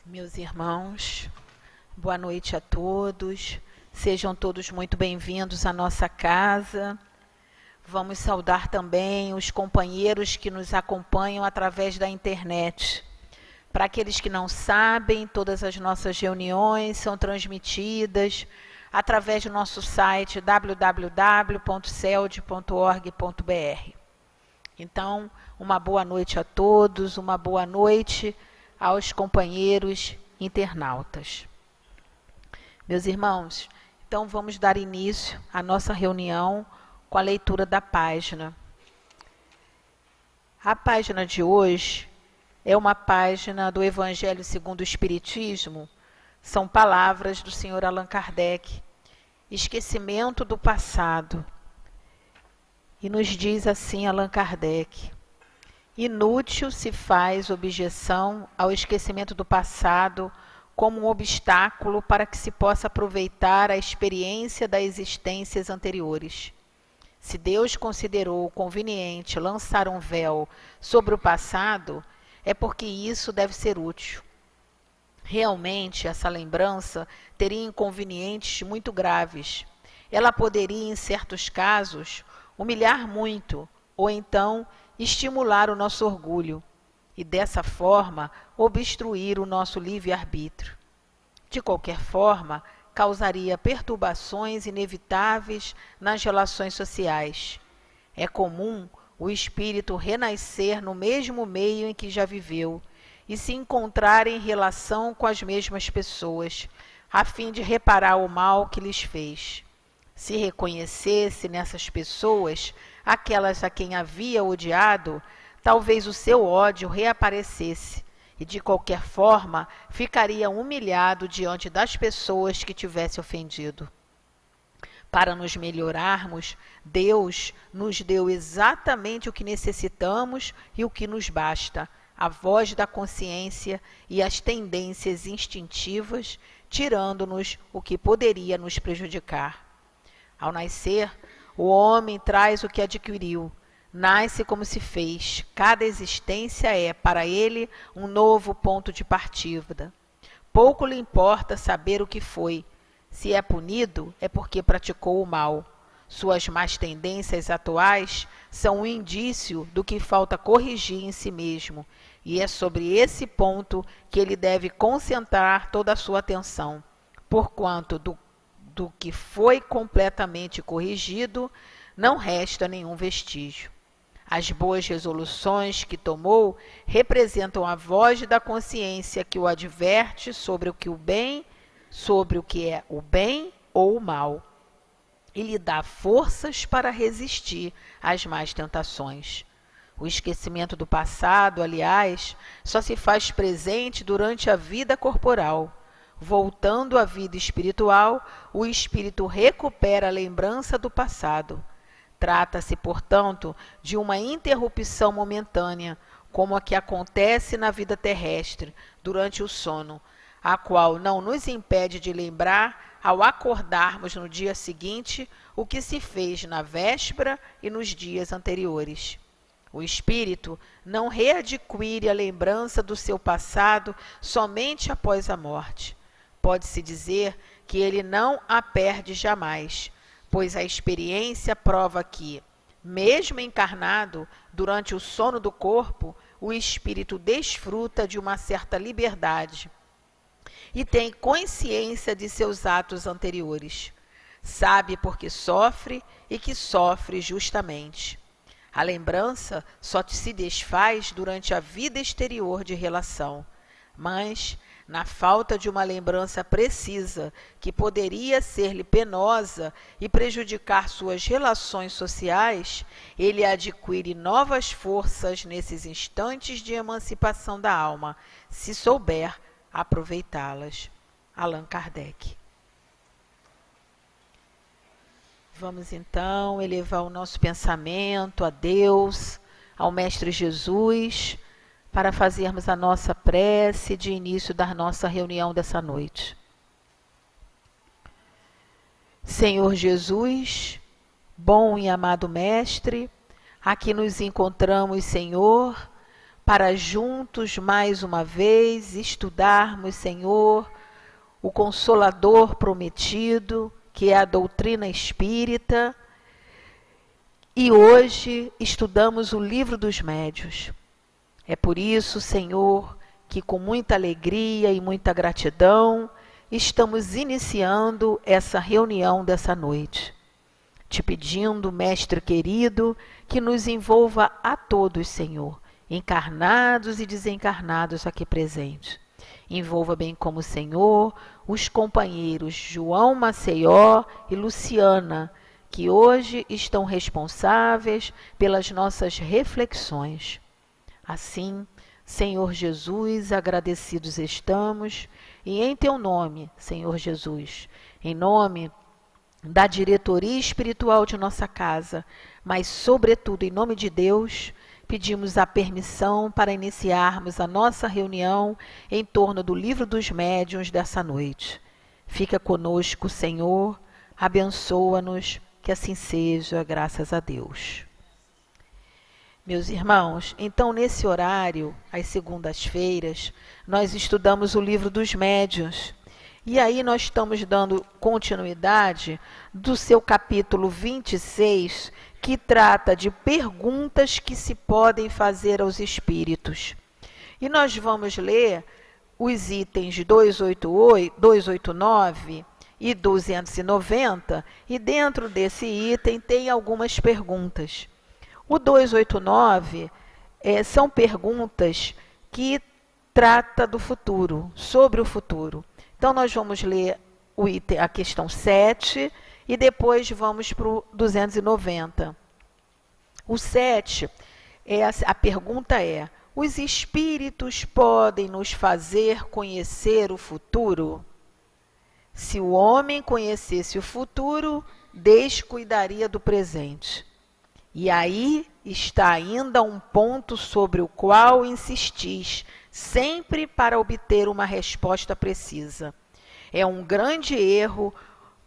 Meus irmãos, boa noite a todos. Sejam todos muito bem-vindos à nossa casa. Vamos saudar também os companheiros que nos acompanham através da internet. Para aqueles que não sabem, todas as nossas reuniões são transmitidas através do nosso site www.celd.org.br. Então, uma boa noite a todos, uma boa noite aos companheiros internautas. Meus irmãos, então vamos dar início à nossa reunião com a leitura da página. A página de hoje é uma página do Evangelho segundo o Espiritismo. São palavras do Sr. Allan Kardec. Esquecimento do passado. E nos diz assim Allan Kardec: inútil se faz objeção ao esquecimento do passado como um obstáculo para que se possa aproveitar a experiência das existências anteriores. Se Deus considerou conveniente lançar um véu sobre o passado, é porque isso deve ser útil. Realmente, essa lembrança teria inconvenientes muito graves. Ela poderia, em certos casos, humilhar muito, ou então estimular o nosso orgulho e, dessa forma, obstruir o nosso livre-arbítrio. De qualquer forma, causaria perturbações inevitáveis nas relações sociais. É comum o espírito renascer no mesmo meio em que já viveu e se encontrar em relação com as mesmas pessoas, a fim de reparar o mal que lhes fez. Se reconhecesse nessas pessoas aquelas a quem havia odiado, talvez o seu ódio reaparecesse e, de qualquer forma, ficaria humilhado diante das pessoas que tivesse ofendido. Para nos melhorarmos, Deus nos deu exatamente o que necessitamos e o que nos basta, a voz da consciência e as tendências instintivas, tirando-nos o que poderia nos prejudicar. Ao nascer, o homem traz o que adquiriu, nasce como se fez. Cada existência é, para ele, um novo ponto de partida. Pouco lhe importa saber o que foi. Se é punido, é porque praticou o mal. Suas más tendências atuais são um indício do que falta corrigir em si mesmo, e é sobre esse ponto que ele deve concentrar toda a sua atenção, porquanto do que foi completamente corrigido, não resta nenhum vestígio. As boas resoluções que tomou representam a voz da consciência que o adverte sobre o que é o bem ou o mal, e lhe dá forças para resistir às más tentações. O esquecimento do passado, aliás, só se faz presente durante a vida corporal. Voltando à vida espiritual, o espírito recupera a lembrança do passado. Trata-se, portanto, de uma interrupção momentânea, como a que acontece na vida terrestre, durante o sono, a qual não nos impede de lembrar, ao acordarmos no dia seguinte, o que se fez na véspera e nos dias anteriores. O espírito não readquire a lembrança do seu passado somente após a morte. Pode-se dizer que ele não a perde jamais, pois a experiência prova que, mesmo encarnado, durante o sono do corpo, o espírito desfruta de uma certa liberdade e tem consciência de seus atos anteriores. Sabe por que sofre e que sofre justamente. A lembrança só se desfaz durante a vida exterior de relação, mas, na falta de uma lembrança precisa, que poderia ser-lhe penosa e prejudicar suas relações sociais, ele adquire novas forças nesses instantes de emancipação da alma, se souber aproveitá-las. Allan Kardec. Vamos então elevar o nosso pensamento a Deus, ao Mestre Jesus, para fazermos a nossa prece de início da nossa reunião dessa noite. Senhor Jesus, bom e amado Mestre, aqui nos encontramos, Senhor, para juntos mais uma vez estudarmos, Senhor, o Consolador prometido, que é a doutrina espírita. E hoje estudamos o Livro dos Médiuns. É por isso, Senhor, que com muita alegria e muita gratidão estamos iniciando essa reunião dessa noite. Te pedindo, Mestre querido, que nos envolva a todos, Senhor, encarnados e desencarnados aqui presentes. Envolva bem como Senhor os companheiros João Maceió e Luciana, que hoje estão responsáveis pelas nossas reflexões. Assim, Senhor Jesus, agradecidos estamos, e em teu nome, Senhor Jesus, em nome da diretoria espiritual de nossa casa, mas sobretudo em nome de Deus, pedimos a permissão para iniciarmos a nossa reunião em torno do Livro dos Médiuns dessa noite. Fica conosco, Senhor, abençoa-nos, que assim seja, graças a Deus. Meus irmãos, então nesse horário, às segundas-feiras, nós estudamos o Livro dos Médiuns. E aí nós estamos dando continuidade do seu capítulo 26, que trata de perguntas que se podem fazer aos espíritos. E nós vamos ler os itens 288, 289 e 290, e dentro desse item tem algumas perguntas. O 289 são perguntas que trata do futuro, sobre o futuro. Então, nós vamos ler o item, a questão 7 e depois vamos para o 290. O 7, a pergunta é: os espíritos podem nos fazer conhecer o futuro? Se o homem conhecesse o futuro, descuidaria do presente. E aí está ainda um ponto sobre o qual insistis, sempre para obter uma resposta precisa. É um grande erro,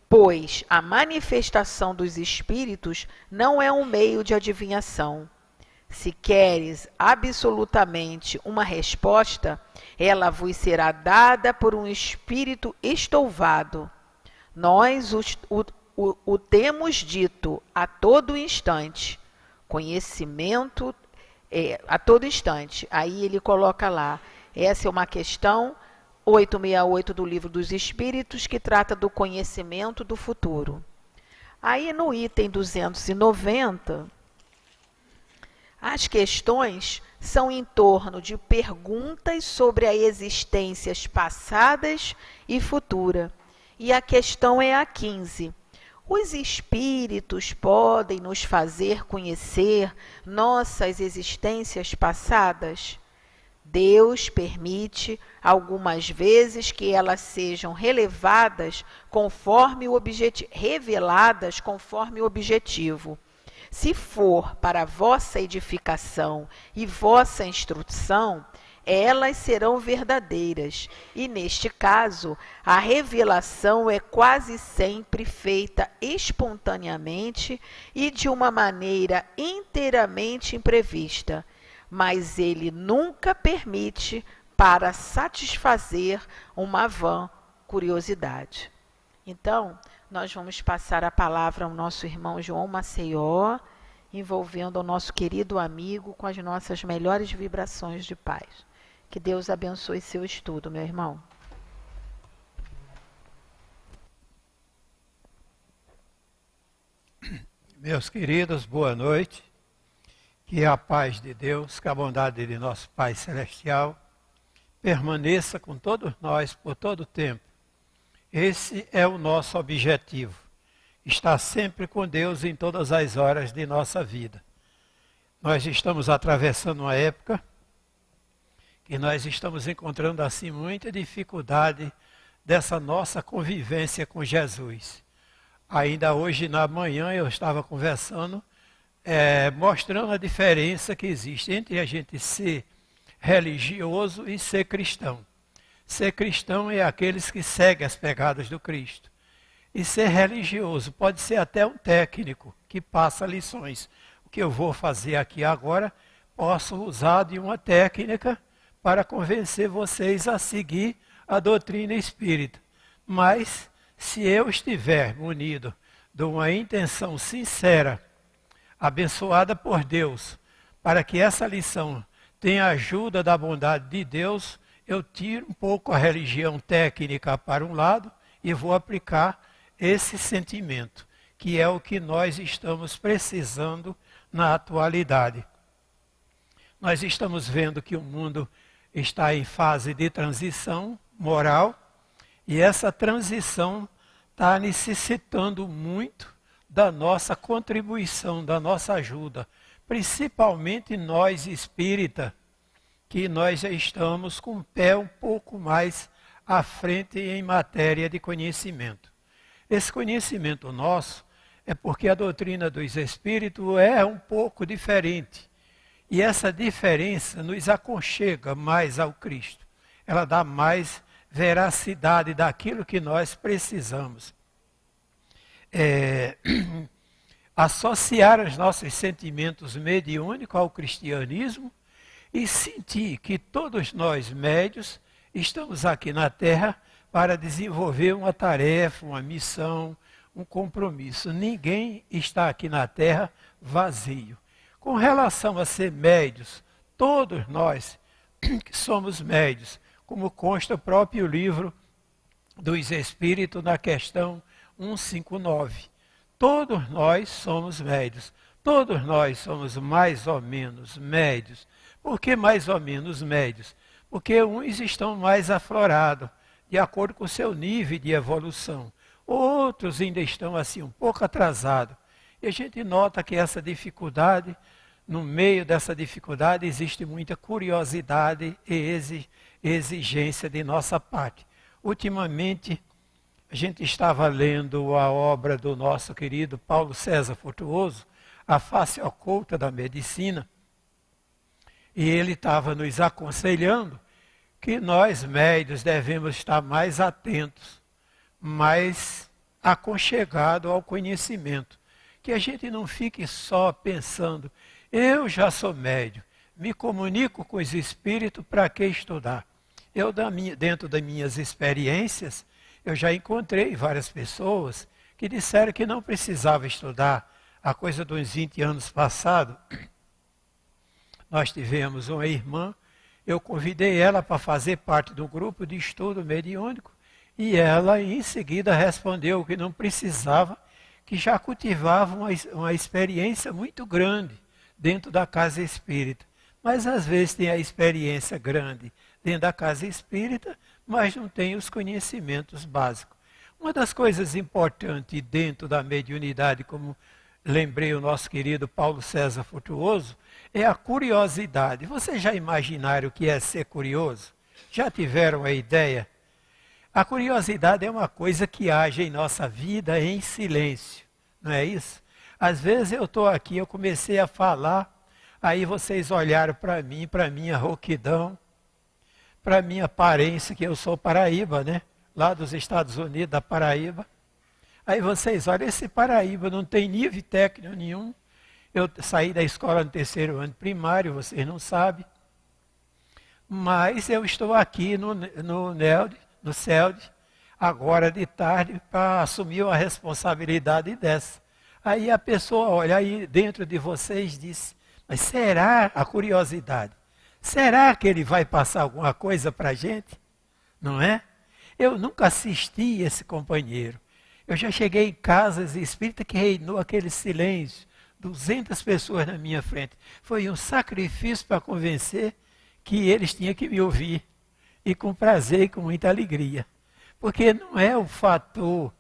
pois a manifestação dos espíritos não é um meio de adivinhação. Se queres absolutamente uma resposta, ela vos será dada por um espírito estouvado. Nós o temos dito a todo instante, conhecimento a todo instante. Aí ele coloca lá, essa é uma questão 868 do Livro dos Espíritos, que trata do conhecimento do futuro. Aí no item 290, as questões são em torno de perguntas sobre as existências passadas e futura. E a questão é a 15. Os espíritos podem nos fazer conhecer nossas existências passadas? Deus permite algumas vezes que elas sejam reveladas conforme o objetivo. Se for para vossa edificação e vossa instrução, elas serão verdadeiras, e neste caso, a revelação é quase sempre feita espontaneamente e de uma maneira inteiramente imprevista, mas ele nunca permite para satisfazer uma vã curiosidade. Então, nós vamos passar a palavra ao nosso irmão João Maceió, envolvendo o nosso querido amigo com as nossas melhores vibrações de paz. Que Deus abençoe seu estudo, meu irmão. Meus queridos, boa noite. Que a paz de Deus, que a bondade de nosso Pai Celestial permaneça com todos nós por todo o tempo. Esse é o nosso objetivo. Estar sempre com Deus em todas as horas de nossa vida. Nós estamos atravessando uma época que nós estamos encontrando assim muita dificuldade dessa nossa convivência com Jesus. Ainda hoje na manhã eu estava conversando, mostrando a diferença que existe entre a gente ser religioso e ser cristão. Ser cristão é aqueles que seguem as pegadas do Cristo. E ser religioso pode ser até um técnico que passa lições. O que eu vou fazer aqui agora posso usar de uma técnica para convencer vocês a seguir a doutrina espírita. Mas, se eu estiver munido de uma intenção sincera, abençoada por Deus, para que essa lição tenha a ajuda da bondade de Deus, eu tiro um pouco a religião técnica para um lado e vou aplicar esse sentimento, que é o que nós estamos precisando na atualidade. Nós estamos vendo que o mundo está em fase de transição moral e essa transição está necessitando muito da nossa contribuição, da nossa ajuda, principalmente nós espírita, que nós já estamos com o pé um pouco mais à frente em matéria de conhecimento. Esse conhecimento nosso é porque a doutrina dos espíritos é um pouco diferente. E essa diferença nos aconchega mais ao Cristo. Ela dá mais veracidade daquilo que nós precisamos. Associar os nossos sentimentos mediúnicos ao cristianismo e sentir que todos nós médios estamos aqui na Terra para desenvolver uma tarefa, uma missão, um compromisso. Ninguém está aqui na Terra vazio. Com relação a ser médios, todos nós que somos médios, como consta o próprio livro dos Espíritos na questão 159. Todos nós somos médios, todos nós somos mais ou menos médios. Por que mais ou menos médios? Porque uns estão mais aflorados, de acordo com o seu nível de evolução. Outros ainda estão assim um pouco atrasados. E a gente nota que essa dificuldade, no meio dessa dificuldade, existe muita curiosidade e exigência de nossa parte. Ultimamente, a gente estava lendo a obra do nosso querido Paulo César Frutuoso, A Face Oculta da Medicina, e ele estava nos aconselhando que nós médios devemos estar mais atentos, mais aconchegados ao conhecimento. Que a gente não fique só pensando, eu já sou médio, me comunico com os espíritos, para que estudar? Eu, dentro das minhas experiências, eu já encontrei várias pessoas que disseram que não precisava estudar. A coisa dos 20 anos passados, nós tivemos uma irmã, eu convidei ela para fazer parte do grupo de estudo mediúnico, e ela em seguida respondeu que não precisava, que já cultivava uma experiência muito grande dentro da casa espírita. Mas às vezes tem a experiência grande dentro da casa espírita, mas não tem os conhecimentos básicos. Uma das coisas importantes dentro da mediunidade, como lembrei o nosso querido Paulo César Frutuoso, é a curiosidade. Vocês já imaginaram o que é ser curioso? Já tiveram a ideia? A curiosidade é uma coisa que age em nossa vida em silêncio, não é isso? Às vezes eu estou aqui, eu comecei a falar, aí vocês olharam para mim, para minha rouquidão, para minha aparência, que eu sou Paraíba, né? Lá dos Estados Unidos, da Paraíba. Aí vocês olham, esse Paraíba não tem nível técnico nenhum. Eu saí da escola no 3º ano primário, vocês não sabem. Mas eu estou aqui no CELD, agora de tarde, para assumir uma responsabilidade dessa. Aí a pessoa olha aí dentro de vocês e diz, mas será a curiosidade? Será que ele vai passar alguma coisa para a gente? Não é? Eu nunca assisti esse companheiro. Eu já cheguei em casas espíritas que reinou aquele silêncio, 200 pessoas na minha frente. Foi um sacrifício para convencer que eles tinham que me ouvir. E com prazer e com muita alegria. Porque não é o fator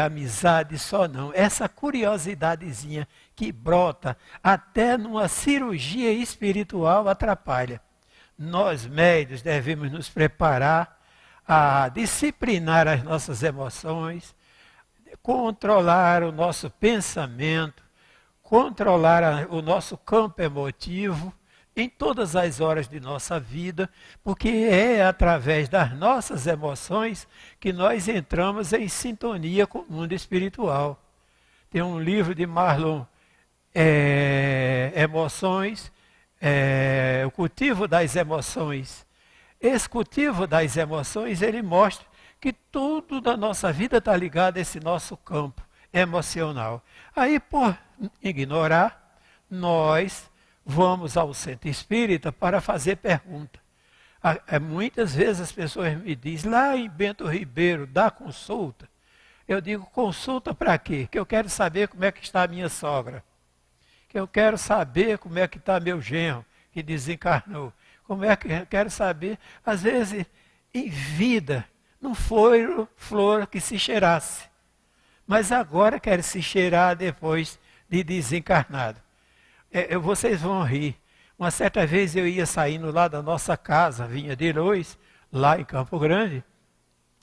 amizade só não. Essa curiosidadezinha que brota até numa cirurgia espiritual atrapalha. Nós médios devemos nos preparar a disciplinar as nossas emoções, controlar o nosso pensamento, controlar o nosso campo emotivo em todas as horas de nossa vida, porque é através das nossas emoções que nós entramos em sintonia com o mundo espiritual. Tem um livro de Marlon, Emoções, o cultivo das emoções. Esse cultivo das emoções, ele mostra que tudo da nossa vida está ligado a esse nosso campo emocional. Aí, por ignorar, nós vamos ao centro espírita para fazer pergunta. Muitas vezes as pessoas me dizem, lá em Bento Ribeiro, dá consulta. Eu digo, consulta para quê? Que eu quero saber como é que está a minha sogra. Que eu quero saber como é que está meu genro, que desencarnou. Como é que eu quero saber? Às vezes, em vida, não foi flor que se cheirasse. Mas agora quer se cheirar depois de desencarnado. Vocês vão rir. Uma certa vez eu ia saindo lá da nossa casa, vinha de Lois, lá em Campo Grande,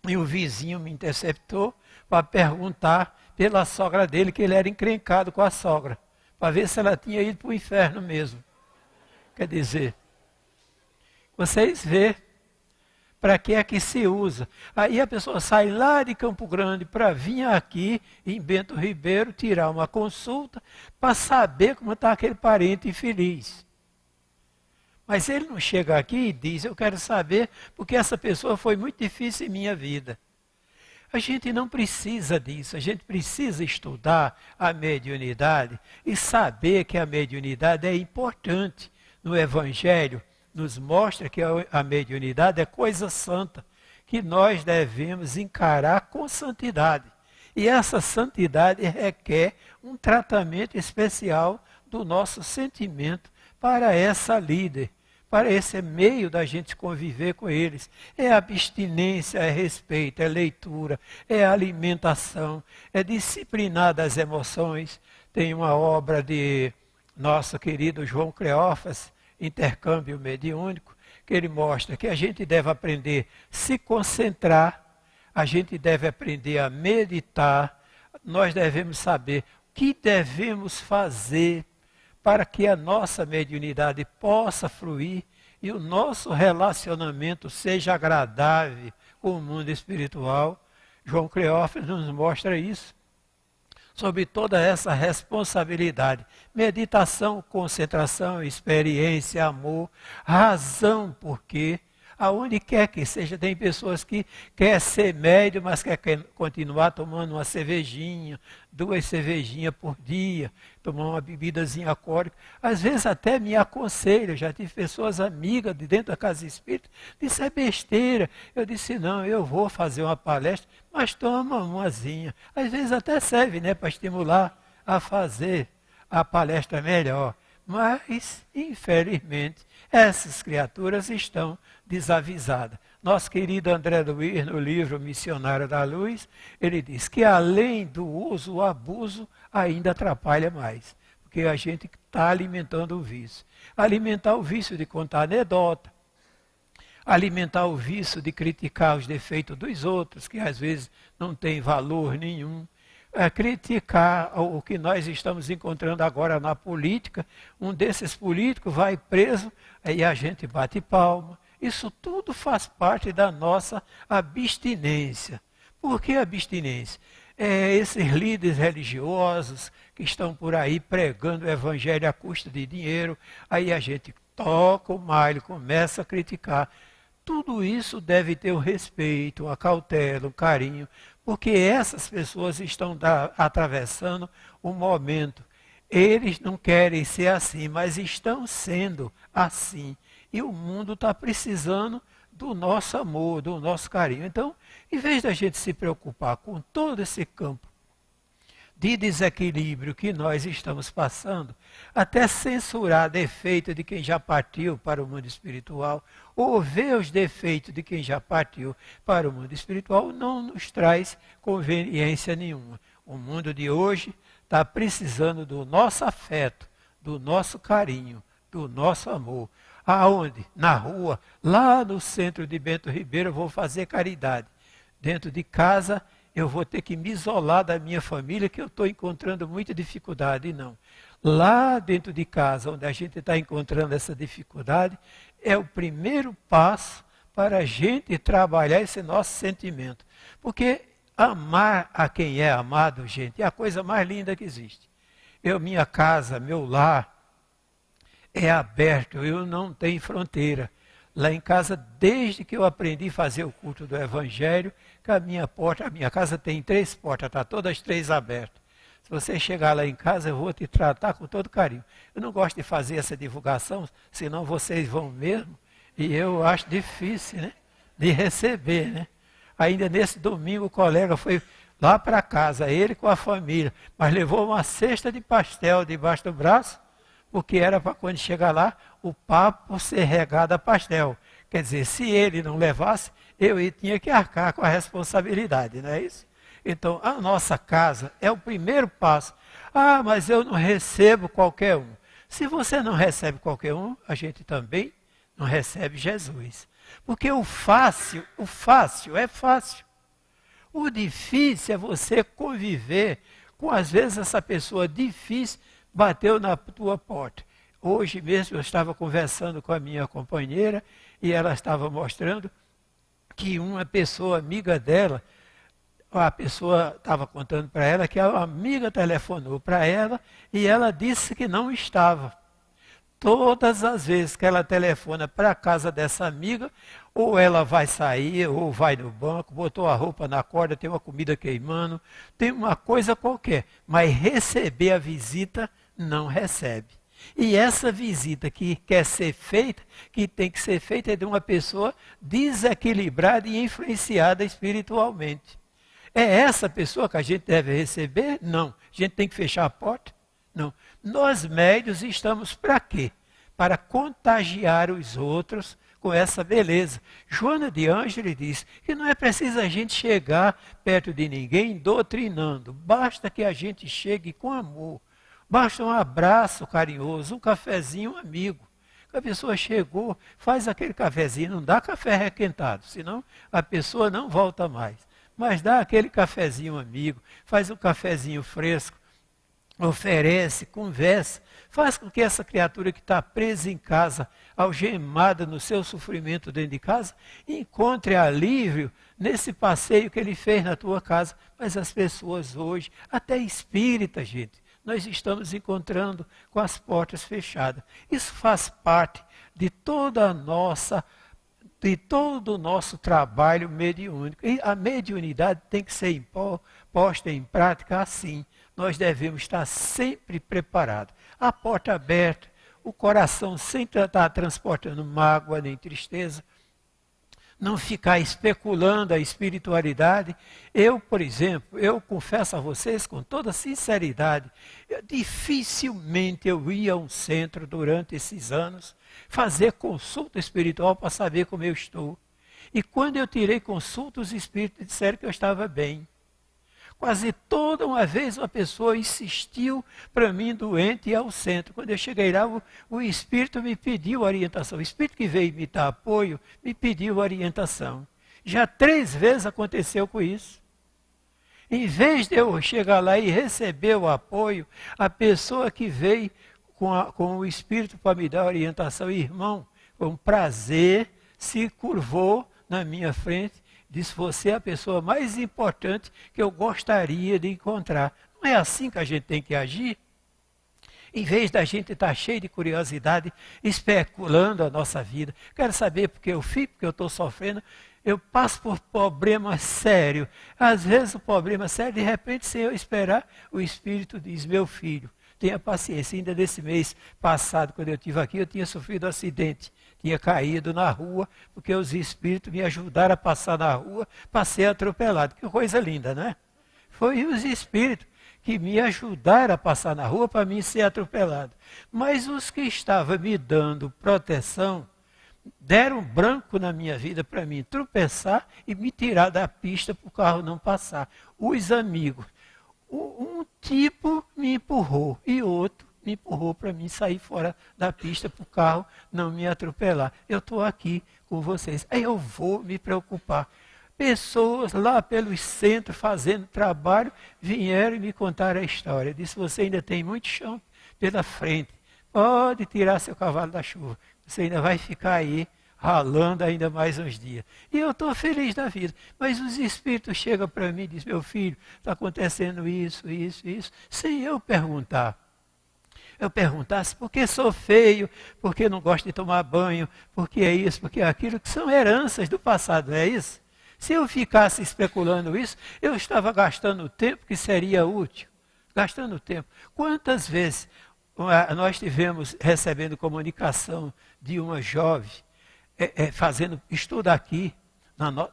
e o vizinho me interceptou para perguntar pela sogra dele, que ele era encrencado com a sogra, para ver se ela tinha ido para o inferno mesmo. Quer dizer, vocês vê para que é que se usa. Aí a pessoa sai lá de Campo Grande para vir aqui em Bento Ribeiro tirar uma consulta para saber como está aquele parente infeliz. Mas ele não chega aqui e diz, eu quero saber porque essa pessoa foi muito difícil em minha vida. A gente não precisa disso, a gente precisa estudar a mediunidade e saber que a mediunidade é importante. No Evangelho nos mostra que a mediunidade é coisa santa, que nós devemos encarar com santidade. E essa santidade requer um tratamento especial do nosso sentimento para essa líder, para esse meio da gente conviver com eles. É abstinência, é respeito, é leitura, é alimentação, é disciplinar das emoções. Tem uma obra de nosso querido João Cleófas, Intercâmbio Mediúnico, que ele mostra que a gente deve aprender a se concentrar, a gente deve aprender a meditar, nós devemos saber o que devemos fazer para que a nossa mediunidade possa fluir e o nosso relacionamento seja agradável com o mundo espiritual. João Cleófas nos mostra isso, sobre toda essa responsabilidade. Meditação, concentração, experiência, amor, razão, porque aonde quer que seja, tem pessoas que querem ser médium, mas querem continuar tomando uma cervejinha, 2 cervejinhas por dia, tomar uma bebidazinha alcoólica. Às vezes até me aconselho, já tive pessoas amigas de dentro da casa espírita, isso é besteira. Eu disse, não, eu vou fazer uma palestra, mas toma umazinha. Às vezes até serve, né, para estimular a fazer a palestra melhor. Mas, infelizmente, essas criaturas estão desavisadas. Nosso querido André Luiz, no livro Missionário da Luz, ele diz que além do uso, o abuso ainda atrapalha mais. Porque a gente está alimentando o vício. Alimentar o vício de contar anedota, alimentar o vício de criticar os defeitos dos outros, que às vezes não tem valor nenhum. Criticar o que nós estamos encontrando agora na política. Um desses políticos vai preso, aí a gente bate palma. Isso tudo faz parte da nossa abstinência. Por que abstinência? Esses líderes religiosos que estão por aí pregando o evangelho à custa de dinheiro, aí a gente toca o malho, começa a criticar. Tudo isso deve ter um respeito, uma cautela, um carinho, porque essas pessoas estão atravessando um momento. Eles não querem ser assim, mas estão sendo assim. E o mundo está precisando do nosso amor, do nosso carinho. Então, em vez da gente se preocupar com todo esse campo de desequilíbrio que nós estamos passando, até censurar defeito de quem já partiu para o mundo espiritual, ou ver os defeitos de quem já partiu para o mundo espiritual, não nos traz conveniência nenhuma. O mundo de hoje está precisando do nosso afeto, do nosso carinho, do nosso amor. Aonde? Na rua, lá no centro de Bento Ribeiro, eu vou fazer caridade. Dentro de casa, eu vou ter que me isolar da minha família, que eu estou encontrando muita dificuldade. Não. Lá dentro de casa, onde a gente está encontrando essa dificuldade, é o primeiro passo para a gente trabalhar esse nosso sentimento. Porque amar a quem é amado, gente, é a coisa mais linda que existe. Minha casa, meu lar, é aberto, eu não tenho fronteira. Lá em casa, desde que eu aprendi a fazer o culto do Evangelho, que a minha casa tem 3 portas, está todas as 3 abertas. Se você chegar lá em casa, eu vou te tratar com todo carinho. Eu não gosto de fazer essa divulgação, senão vocês vão mesmo, e eu acho difícil, né, de receber, né. Ainda nesse domingo o colega foi lá para casa, ele com a família, mas levou uma cesta de pastel debaixo do braço, porque era para quando chegar lá, o papo ser regado a pastel. Quer dizer, se ele não levasse, eu tinha que arcar com a responsabilidade, não é isso? Então, a nossa casa é o primeiro passo. Ah, mas eu não recebo qualquer um. Se você não recebe qualquer um, a gente também não recebe Jesus. Porque o fácil é fácil. O difícil é você conviver com, às vezes, essa pessoa difícil bateu na tua porta. Hoje mesmo eu estava conversando com a minha companheira e ela estava mostrando que uma pessoa amiga dela, a pessoa estava contando para ela que a amiga telefonou para ela e ela disse que não estava. Todas as vezes que ela telefona para a casa dessa amiga, ou ela vai sair, ou vai no banco, botou a roupa na corda, tem uma comida queimando, tem uma coisa qualquer, mas receber a visita não recebe. E essa visita que quer ser feita, que tem que ser feita, é de uma pessoa desequilibrada e influenciada espiritualmente. É essa pessoa que a gente deve receber? Não. A gente tem que fechar a porta? Não. Nós médios estamos para quê? Para contagiar os outros com essa beleza. Joana de Ângeles diz que não é preciso a gente chegar perto de ninguém doutrinando. Basta que a gente chegue com amor. Basta um abraço carinhoso, um cafezinho amigo. A pessoa chegou, faz aquele cafezinho, não dá café requentado, senão a pessoa não volta mais. Mas dá aquele cafezinho amigo, faz um cafezinho fresco, oferece, conversa, faz com que essa criatura que está presa em casa, algemada no seu sofrimento dentro de casa, encontre alívio nesse passeio que ele fez na tua casa. Mas as pessoas hoje, até espíritas, gente, nós estamos encontrando com as portas fechadas. Isso faz parte de toda a nossa, de todo o nosso trabalho mediúnico. E a mediunidade tem que ser posta em prática assim. Nós devemos estar sempre preparados. A porta aberta, o coração sem estar transportando mágoa nem tristeza. Não ficar especulando a espiritualidade. Eu, por exemplo, eu confesso a vocês com toda sinceridade, dificilmente eu ia a um centro durante esses anos fazer consulta espiritual para saber como eu estou. E quando eu tirei consulta, os espíritos disseram que eu estava bem. Quase toda uma vez uma pessoa insistiu para mim doente ir ao centro. Quando eu cheguei lá, o espírito me pediu orientação. O espírito que veio me dar apoio me pediu orientação. Já 3 vezes aconteceu com isso. Em vez de eu chegar lá e receber o apoio, a pessoa que veio com o espírito para me dar orientação, irmão, foi um prazer, se curvou na minha frente. Disse, você é a pessoa mais importante que eu gostaria de encontrar. Não é assim que a gente tem que agir? Em vez da gente estar cheio de curiosidade, especulando a nossa vida. Quero saber porque eu fico, porque eu estou sofrendo. Eu passo por problema sério. Às vezes o problema sério, de repente, sem eu esperar, o Espírito diz, meu filho, tenha paciência. Ainda nesse mês passado, quando eu estive aqui, eu tinha sofrido um acidente. Tinha caído na rua, porque os espíritos me ajudaram a passar na rua, passei atropelado. Que coisa linda, né? Foi os espíritos que me ajudaram a passar na rua para mim ser atropelado. Mas os que estavam me dando proteção, deram branco na minha vida para mim tropeçar e me tirar da pista para o carro não passar. Os amigos. Um tipo me empurrou e outro me empurrou para mim sair fora da pista para o carro não me atropelar. Eu estou aqui com vocês. Aí eu vou me preocupar. Pessoas lá pelos centros fazendo trabalho vieram e me contaram a história. Disse, você ainda tem muito chão pela frente. Pode tirar seu cavalo da chuva. Você ainda vai ficar aí ralando ainda mais uns dias. E eu estou feliz da vida. Mas os espíritos chegam para mim e dizem, meu filho, está acontecendo isso, sem eu perguntar. eu perguntasse por que sou feio, por que não gosto de tomar banho, por que é isso, por que é aquilo, que são heranças do passado, não é isso? Se eu ficasse especulando isso, eu estava gastando tempo que seria útil. Gastando tempo. Quantas vezes nós tivemos recebendo comunicação de uma jovem, fazendo estudo aqui,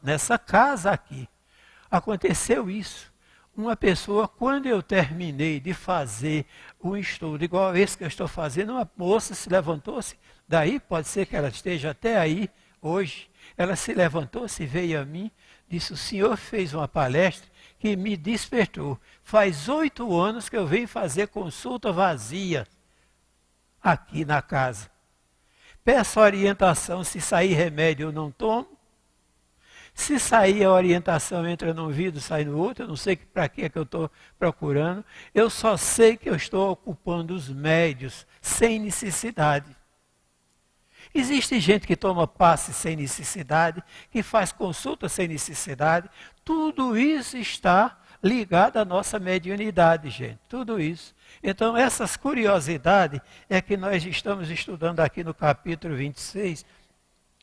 nessa casa aqui. Aconteceu isso. Uma pessoa, quando eu terminei de fazer um estudo, igual esse que eu estou fazendo, uma moça se levantou-se, daí pode ser que ela esteja até aí hoje, ela se levantou-se, veio a mim, disse, o senhor fez uma palestra que me despertou. Faz 8 anos que eu venho fazer consulta vazia aqui na casa. Peço orientação, se sair remédio eu não tomo. Se sair a orientação, entra num vidro, sai no outro, eu não sei para que é que eu estou procurando. Eu só sei que eu estou ocupando os médios sem necessidade. Existe gente que toma passe sem necessidade, que faz consulta sem necessidade. Tudo isso está ligado à nossa mediunidade, gente. Tudo isso. Então, essas curiosidades é que nós estamos estudando aqui no capítulo 26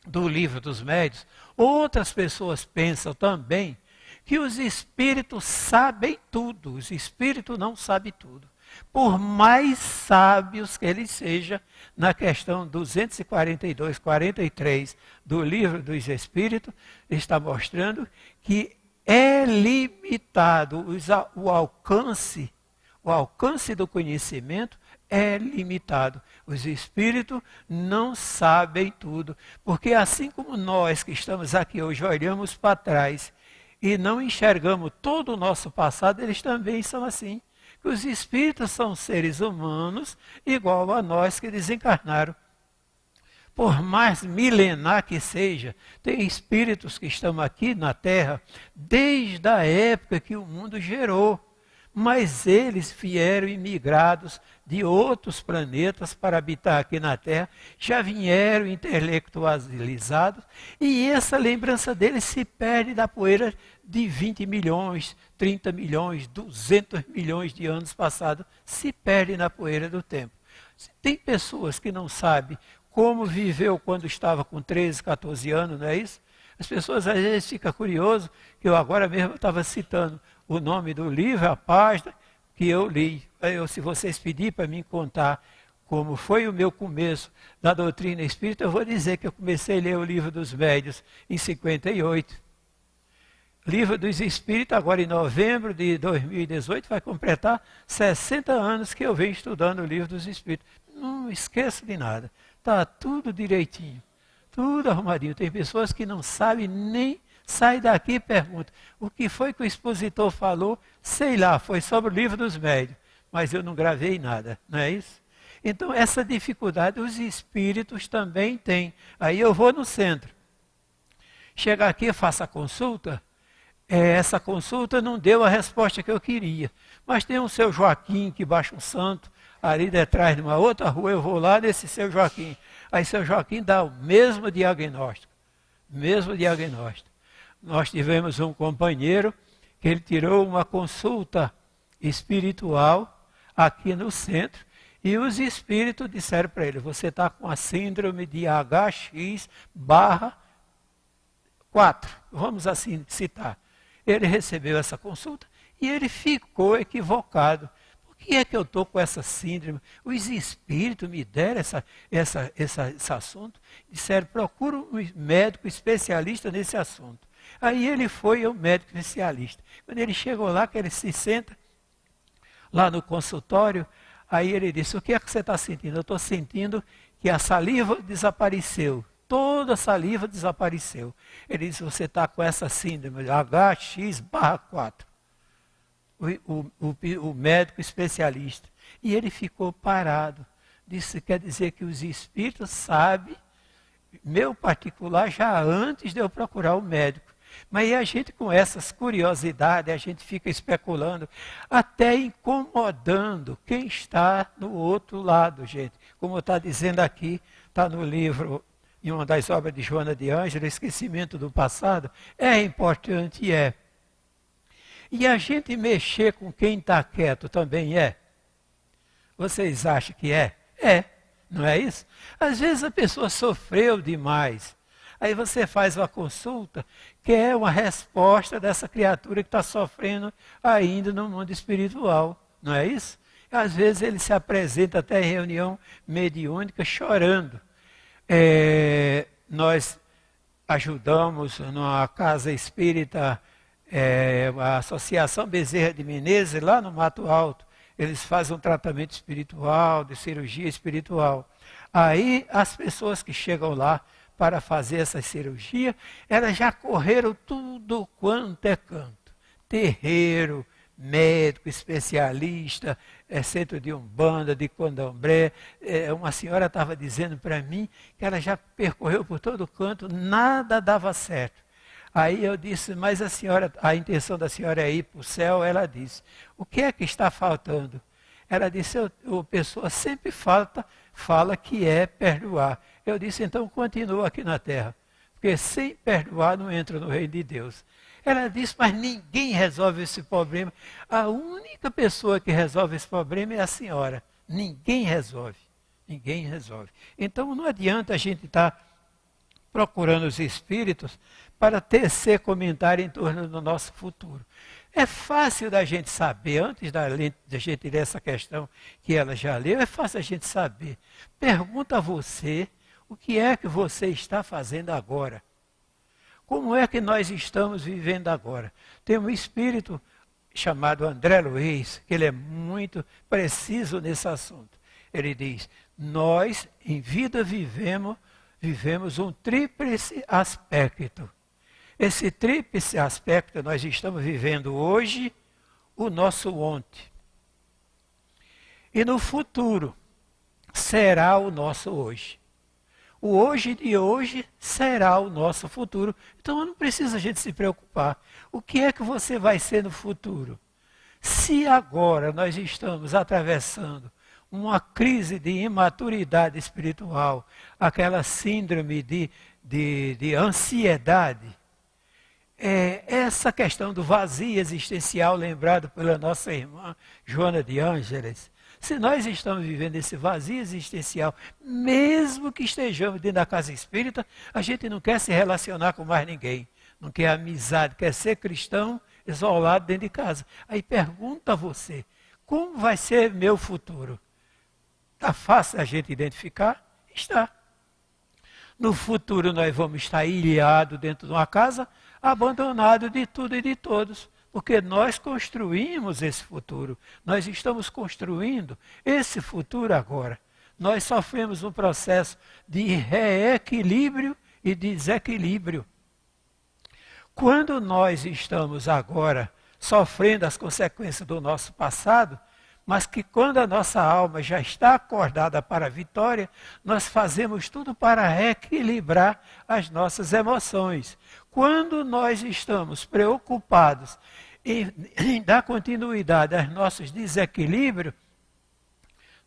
do Livro dos Médiuns. Outras pessoas pensam também que os espíritos sabem tudo. Os espíritos não sabem tudo. Por mais sábios que eles sejam, na questão 242, 43 do Livro dos Espíritos, está mostrando que é limitado o alcance do conhecimento é limitado. Os espíritos não sabem tudo, porque assim como nós que estamos aqui hoje olhamos para trás e não enxergamos todo o nosso passado, eles também são assim. Os espíritos são seres humanos igual a nós que desencarnaram. Por mais milenar que seja, tem espíritos que estão aqui na Terra desde a época que o mundo gerou. Mas eles vieram imigrados de outros planetas para habitar aqui na Terra, já vieram intelectualizados, e essa lembrança deles se perde da poeira de 20 milhões, 30 milhões, 200 milhões de anos passados, se perde na poeira do tempo. Tem pessoas que não sabem como viveu quando estava com 13, 14 anos, não é isso? As pessoas às vezes ficam curiosas, que eu agora mesmo estava citando o nome do livro, a página que eu li. Se vocês pedirem para mim contar como foi o meu começo da doutrina espírita, eu vou dizer que eu comecei a ler o Livro dos Médiuns em 58. Livro dos Espíritos, agora em novembro de 2018, vai completar 60 anos que eu venho estudando o Livro dos Espíritos. Não esqueço de nada. Está tudo direitinho, tudo arrumadinho. Tem pessoas que não sabem nem sai daqui e pergunta, o que foi que o expositor falou? Sei lá, foi sobre o Livro dos Médiuns, mas eu não gravei nada, não é isso? Então, essa dificuldade os espíritos também têm. Aí eu vou no centro. Chega aqui, faço a consulta. Essa consulta não deu a resposta que eu queria. Mas tem um seu Joaquim, que baixa um santo, ali detrás de uma outra rua, eu vou lá nesse seu Joaquim. Aí seu Joaquim dá o mesmo diagnóstico. Mesmo diagnóstico. Nós tivemos um companheiro que ele tirou uma consulta espiritual aqui no centro e os espíritos disseram para ele, você está com a síndrome de HX/4, vamos assim citar. Ele recebeu essa consulta e ele ficou equivocado. Por que é que eu estou com essa síndrome? Os espíritos me deram esse assunto, disseram, procura um médico especialista nesse assunto. Aí ele foi ao médico especialista. Quando ele chegou lá, que ele se senta lá no consultório, aí ele disse, o que é que você está sentindo? Eu estou sentindo que a saliva desapareceu. Toda a saliva desapareceu. Ele disse, você está com essa síndrome, HX/4. O médico especialista. E ele ficou parado. Disse, quer dizer que os espíritos sabem, meu particular, já antes de eu procurar o médico. Mas a gente com essas curiosidades, a gente fica especulando, até incomodando quem está no outro lado, gente. Como está dizendo aqui, está no livro, em uma das obras de Joana de Ângelo, Esquecimento do Passado, é importante, é. E a gente mexer com quem está quieto também é. Vocês acham que é? É, não é isso? Às vezes a pessoa sofreu demais. Aí você faz uma consulta, que é uma resposta dessa criatura que está sofrendo ainda no mundo espiritual. Não é isso? Às vezes ele se apresenta até em reunião mediúnica chorando. Nós ajudamos numa casa espírita, a Associação Bezerra de Menezes, lá no Mato Alto. Eles fazem um tratamento espiritual, de cirurgia espiritual. Aí as pessoas que chegam lá para fazer essa cirurgia, elas já correram tudo quanto é canto. Terreiro, médico, especialista, centro de umbanda, de candomblé. Uma senhora estava dizendo para mim que ela já percorreu por todo canto, nada dava certo. Aí eu disse, mas a intenção da senhora é ir para o céu? Ela disse, o que é que está faltando? Ela disse, a pessoa sempre fala que é perdoar. Eu disse, então continua aqui na terra, porque sem perdoar não entra no reino de Deus. Ela disse, mas ninguém resolve esse problema. A única pessoa que resolve esse problema é a senhora. Ninguém resolve. Ninguém resolve. Então não adianta a gente estar procurando os espíritos para tecer comentário em torno do nosso futuro. É fácil da gente saber, antes da gente ler essa questão que ela já leu, é fácil a gente saber. Pergunta a você, o que é que você está fazendo agora? Como é que nós estamos vivendo agora? Tem um espírito chamado André Luiz, que ele é muito preciso nesse assunto. Ele diz, nós em vida vivemos um tríplice aspecto. Esse tríplice aspecto nós estamos vivendo hoje, o nosso ontem. E no futuro será o nosso hoje. O hoje de hoje será o nosso futuro. Então não precisa a gente se preocupar. O que é que você vai ser no futuro? Se agora nós estamos atravessando uma crise de imaturidade espiritual, aquela síndrome de ansiedade, essa questão do vazio existencial lembrado pela nossa irmã Joana de Ângeles, se nós estamos vivendo esse vazio existencial, mesmo que estejamos dentro da casa espírita, a gente não quer se relacionar com mais ninguém, não quer amizade, quer ser cristão isolado dentro de casa. Aí pergunta a você, como vai ser meu futuro? Está fácil a gente identificar? Está. No futuro nós vamos estar ilhados dentro de uma casa, abandonados de tudo e de todos. Porque nós construímos esse futuro. Nós estamos construindo esse futuro agora. Nós sofremos um processo de reequilíbrio e desequilíbrio. Quando nós estamos agora sofrendo as consequências do nosso passado, mas que quando a nossa alma já está acordada para a vitória, nós fazemos tudo para reequilibrar as nossas emoções. Quando nós estamos preocupados em dar continuidade aos nossos desequilíbrios,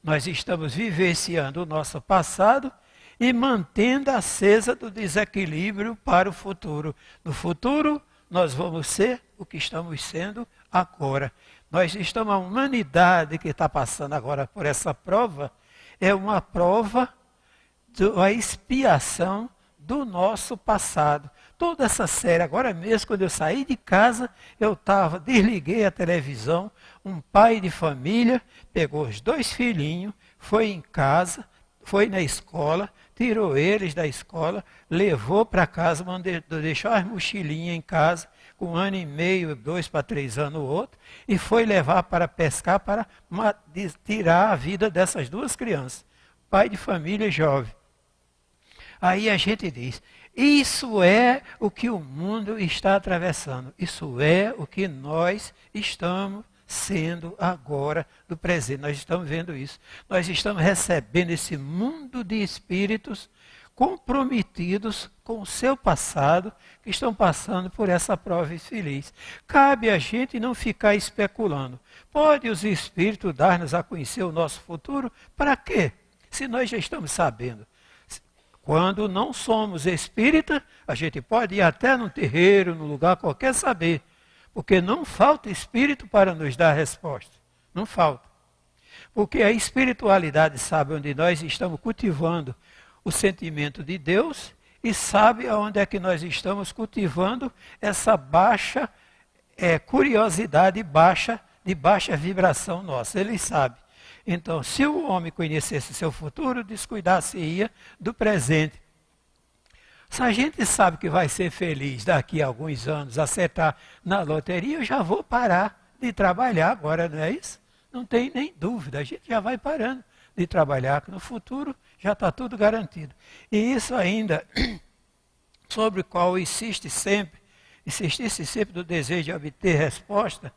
nós estamos vivenciando o nosso passado e mantendo acesa do desequilíbrio para o futuro. No futuro, nós vamos ser o que estamos sendo agora. Nós estamos, a humanidade que está passando agora por essa prova, é uma prova da expiação do nosso passado. Toda essa série, agora mesmo, quando eu saí de casa, desliguei a televisão, um pai de família pegou os 2 filhinhos, foi em casa, foi na escola, tirou eles da escola, levou para casa, deixou as mochilinhas em casa, com 1 ano e meio, 2 para 3 anos o outro, e foi levar para pescar para tirar a vida dessas 2 crianças. Pai de família jovem. Aí a gente diz, isso é o que o mundo está atravessando. Isso é o que nós estamos sendo agora do presente. Nós estamos vendo isso. Nós estamos recebendo esse mundo de espíritos comprometidos com o seu passado, que estão passando por essa prova infeliz. Cabe a gente não ficar especulando. Pode os espíritos dar-nos a conhecer o nosso futuro? Para quê? Se nós já estamos sabendo. Quando não somos espíritas, a gente pode ir até num terreiro, num lugar qualquer saber. Porque não falta espírito para nos dar resposta. Não falta. Porque a espiritualidade sabe onde nós estamos cultivando o sentimento de Deus e sabe aonde é que nós estamos cultivando essa baixa curiosidade de baixa vibração nossa. Ele sabe. Então, se o homem conhecesse seu futuro, descuidar-se-ia do presente. Se a gente sabe que vai ser feliz daqui a alguns anos, acertar na loteria, eu já vou parar de trabalhar agora, não é isso? Não tem nem dúvida, a gente já vai parando de trabalhar, que no futuro já está tudo garantido. E isso ainda, sobre o qual insistisse sempre do desejo de obter resposta,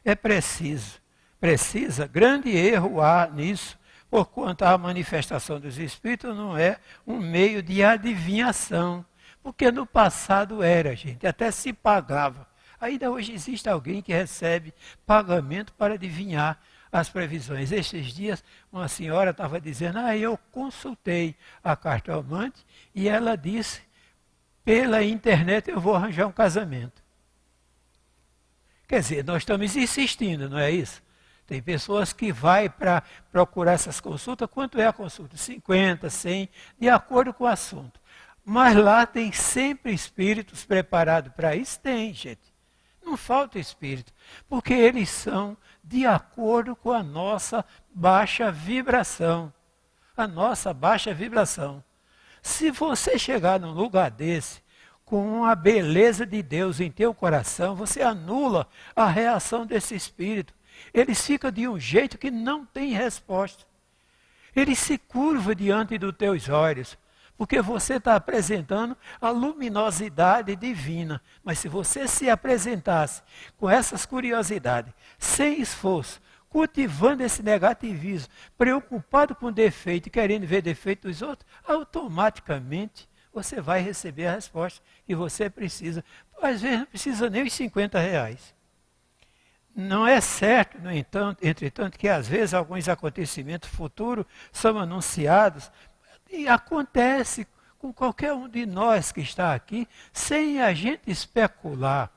é precisa, grande erro há nisso, porquanto a manifestação dos Espíritos não é um meio de adivinhação, porque no passado era, gente, até se pagava. Ainda hoje existe alguém que recebe pagamento para adivinhar as previsões. Estes dias, uma senhora estava dizendo, eu consultei a cartomante e ela disse, pela internet eu vou arranjar um casamento. Quer dizer, nós estamos insistindo, não é isso? Tem pessoas que vão para procurar essas consultas. Quanto é a consulta? 50, 100, de acordo com o assunto. Mas lá tem sempre espíritos preparados para isso? Tem, gente. Não falta espírito. Porque eles são de acordo com a nossa baixa vibração. A nossa baixa vibração. Se você chegar num lugar desse, com a beleza de Deus em teu coração, você anula a reação desse espírito. Eles ficam de um jeito que não tem resposta. Ele se curva diante dos teus olhos, porque você está apresentando a luminosidade divina. Mas se você se apresentasse com essas curiosidades, sem esforço, cultivando esse negativismo, preocupado com defeito e querendo ver defeito dos outros, automaticamente você vai receber a resposta que você precisa. Às vezes não precisa nem os R$50. Não é certo, no entanto, entretanto, que às vezes alguns acontecimentos futuros são anunciados e acontece com qualquer um de nós que está aqui, sem a gente especular.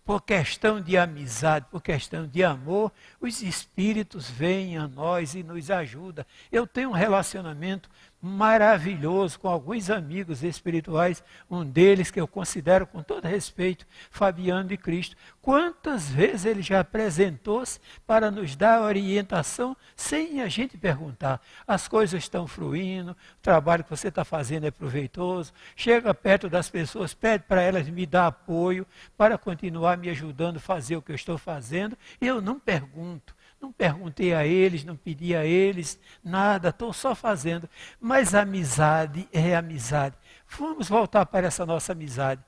Por questão de amizade, por questão de amor, os espíritos vêm a nós e nos ajudam. Eu tenho um relacionamento maravilhoso com alguns amigos espirituais, um deles que eu considero com todo respeito, Fabiano de Cristo. Quantas vezes ele já apresentou-se para nos dar orientação sem a gente perguntar. As coisas estão fluindo, o trabalho que você está fazendo é proveitoso, chega perto das pessoas, pede para elas me dar apoio para continuar me ajudando a fazer o que eu estou fazendo. Eu não pergunto. Não perguntei a eles, não pedi a eles nada, estou só fazendo. Mas amizade é amizade. Vamos voltar para essa nossa amizade.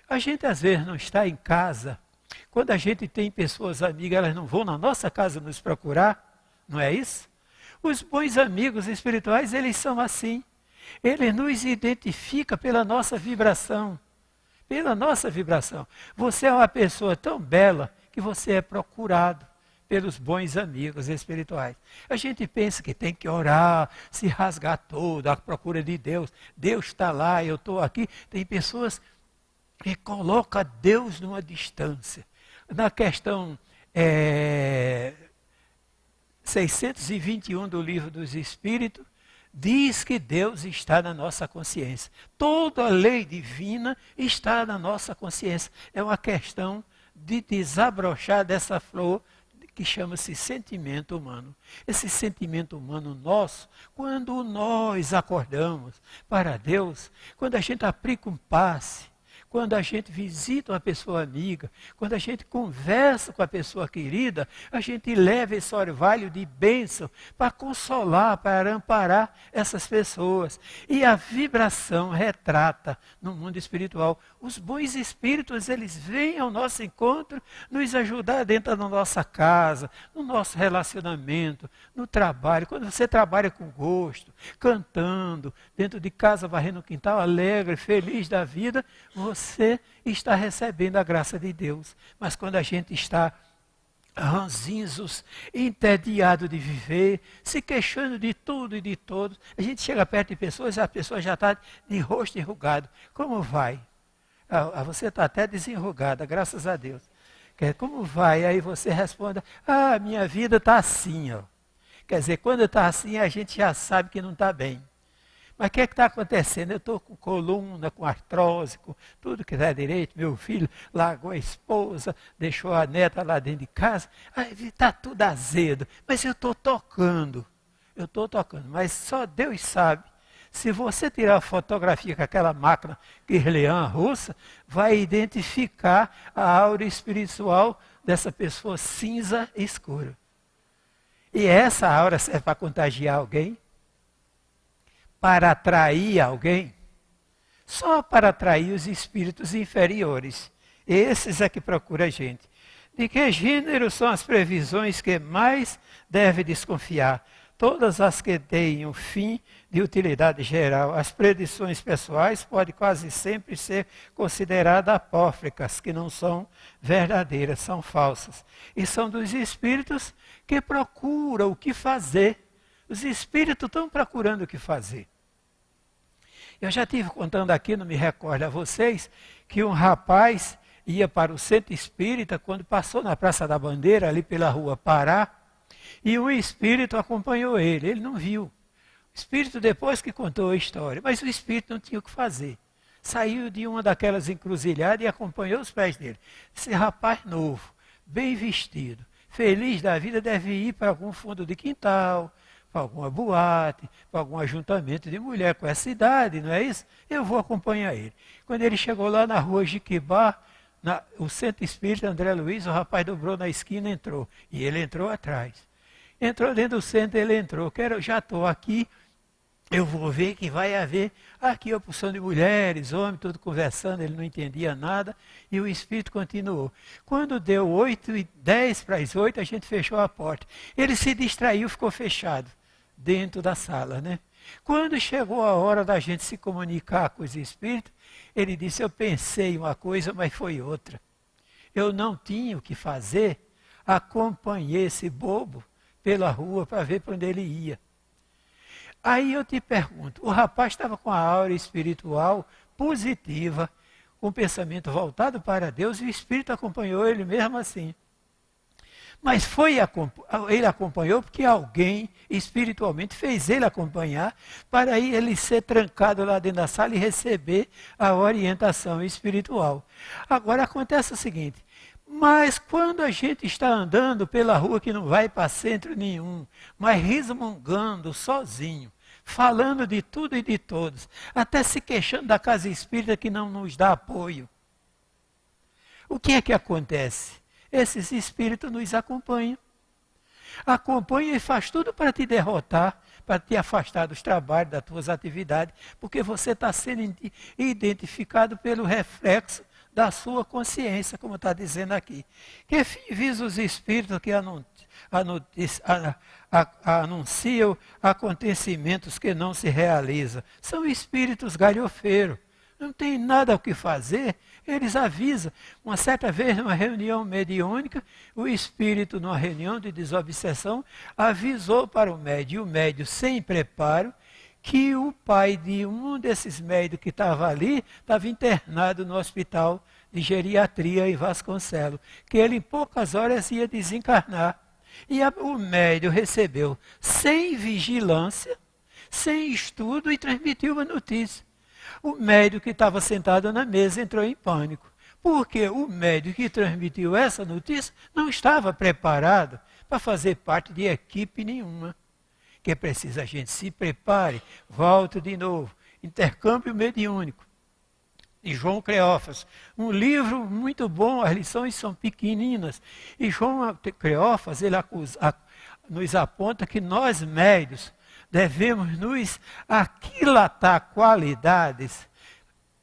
A gente às vezes não está em casa. Quando a gente tem pessoas amigas, elas não vão na nossa casa nos procurar, não é isso? Os bons amigos espirituais, eles são assim. Eles nos identificam pela nossa vibração. Pela nossa vibração. Você é uma pessoa tão bela que você é procurado pelos bons amigos espirituais. A gente pensa que tem que orar, se rasgar todo, à procura de Deus. Deus está lá, eu estou aqui. Tem pessoas que colocam Deus numa distância. Na questão 621 do Livro dos Espíritos, diz que Deus está na nossa consciência. Toda a lei divina está na nossa consciência. É uma questão de desabrochar dessa flor que chama-se sentimento humano. Esse sentimento humano nosso, quando nós acordamos para Deus, quando a gente aplica um passe, quando a gente visita uma pessoa amiga, quando a gente conversa com a pessoa querida, a gente leva esse orvalho de bênção para consolar, para amparar essas pessoas. E a vibração retrata no mundo espiritual. Os bons espíritos, eles vêm ao nosso encontro, nos ajudar dentro da nossa casa, no nosso relacionamento, no trabalho. Quando você trabalha com gosto, cantando, dentro de casa, varrendo o quintal, alegre, feliz da vida, você está recebendo a graça de Deus. Mas quando a gente está ranzinzos, entediado de viver, se queixando de tudo e de todos, a gente chega perto de pessoas e a pessoa já está de rosto enrugado. Como vai? Você está até desenrugada, graças a Deus. Como vai? Aí você responde, minha vida está assim, ó. Quer dizer, quando está assim, a gente já sabe que não está bem. Mas o que é que está acontecendo? Eu estou com coluna, com artrose, com tudo que dá direito. Meu filho largou a esposa, deixou a neta lá dentro de casa. Está tudo azedo. Mas eu estou tocando. Mas só Deus sabe. Se você tirar a fotografia com aquela máquina Kirlian russa, vai identificar a aura espiritual dessa pessoa cinza escura. E essa aura serve para contagiar alguém? Para atrair alguém? Só para atrair os espíritos inferiores. Esses é que procura a gente. De que gênero são as previsões que mais deve desconfiar? Todas as que deem um fim de utilidade geral. As predições pessoais podem quase sempre ser consideradas apócrifas, que não são verdadeiras, são falsas. E são dos espíritos que procuram o que fazer. Os espíritos estão procurando o que fazer. Eu já estive contando aqui, não me recordo a vocês, que um rapaz ia para o centro espírita quando passou na Praça da Bandeira, ali pela rua Pará, e um espírito acompanhou ele não viu. O espírito depois que contou a história, mas o espírito não tinha o que fazer. Saiu de uma daquelas encruzilhadas e acompanhou os pés dele. Esse rapaz novo, bem vestido, feliz da vida, deve ir para algum fundo de quintal, para alguma boate, para algum ajuntamento de mulher com essa idade, não é isso? Eu vou acompanhar ele. Quando ele chegou lá na rua Jiquibá, o centro espírita André Luiz, o rapaz dobrou na esquina e entrou. E ele entrou atrás. Entrou dentro do centro, ele entrou. Já estou aqui, eu vou ver que vai haver aqui a porção de mulheres, homens, tudo conversando, ele não entendia nada. E o espírito continuou. Quando deu 10 para as 8, a gente fechou a porta. Ele se distraiu, ficou fechado dentro da sala, né? Quando chegou a hora da gente se comunicar com os espíritos, ele disse, eu pensei uma coisa, mas foi outra. Eu não tinha o que fazer, acompanhei esse bobo pela rua para ver para onde ele ia. Aí eu te pergunto, o rapaz estava com a aura espiritual positiva, com o pensamento voltado para Deus, e o espírito acompanhou ele mesmo assim. Mas ele acompanhou porque alguém espiritualmente fez ele acompanhar para ele ser trancado lá dentro da sala e receber a orientação espiritual. Agora acontece o seguinte, mas quando a gente está andando pela rua que não vai para centro nenhum, mas resmungando sozinho, falando de tudo e de todos, até se queixando da casa espírita que não nos dá apoio, o que é que acontece? Esses espíritos nos acompanham. Acompanham e faz tudo para te derrotar, para te afastar dos trabalhos, das tuas atividades, porque você está sendo identificado pelo reflexo da sua consciência, como está dizendo aqui. Que fim visa os espíritos que anunciam acontecimentos que não se realizam? São espíritos galhofeiros. Não tem nada o que fazer, eles avisam. Uma certa vez, numa reunião mediúnica, o espírito, numa reunião de desobsessão, avisou para o médium, e o médium, sem preparo, que o pai de um desses médicos que estava ali, estava internado no hospital de geriatria em Vasconcelos, que ele em poucas horas ia desencarnar. E o médium recebeu sem vigilância, sem estudo, e transmitiu a notícia. O médium que estava sentado na mesa entrou em pânico, porque o médium que transmitiu essa notícia não estava preparado para fazer parte de equipe nenhuma. Que é preciso a gente se prepare, volto de novo, Intercâmbio Mediúnico, de João Cleófas. Um livro muito bom, as lições são pequeninas. E João Cleófas, ele nos aponta que nós médios devemos nos aquilatar qualidades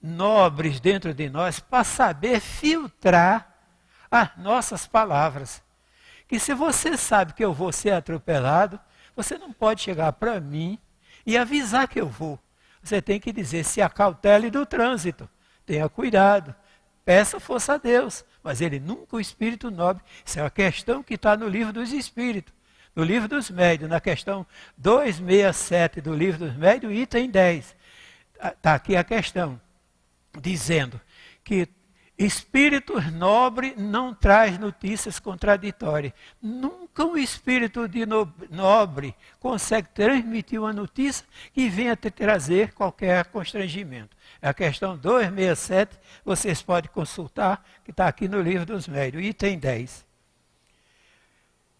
nobres dentro de nós para saber filtrar as nossas palavras. Que se você sabe que eu vou ser atropelado, você não pode chegar para mim e avisar que eu vou. Você tem que dizer, se acautele do trânsito, tenha cuidado, peça força a Deus. Mas ele nunca, o espírito nobre, isso é uma questão que está no livro dos espíritos. No livro dos médiuns, na questão 267 do livro dos médiuns, item 10. Está aqui a questão, dizendo que espírito nobre não traz notícias contraditórias. Nunca nunca um espírito de nobre consegue transmitir uma notícia que venha te trazer qualquer constrangimento. É a questão 267, vocês podem consultar, que está aqui no livro dos médiuns, item 10.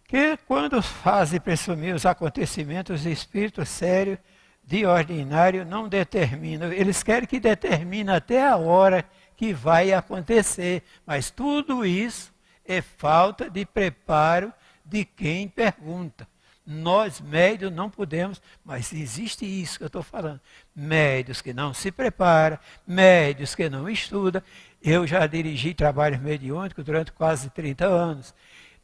Que quando fazem presumir os acontecimentos, os espíritos sérios, de ordinário, não determinam. Eles querem que determine até a hora que vai acontecer. Mas tudo isso é falta de preparo de quem pergunta. Nós, médios, não podemos, mas existe isso que eu estou falando. Médios que não se preparam, médios que não estudam. Eu já dirigi trabalhos mediúnicos durante quase 30 anos.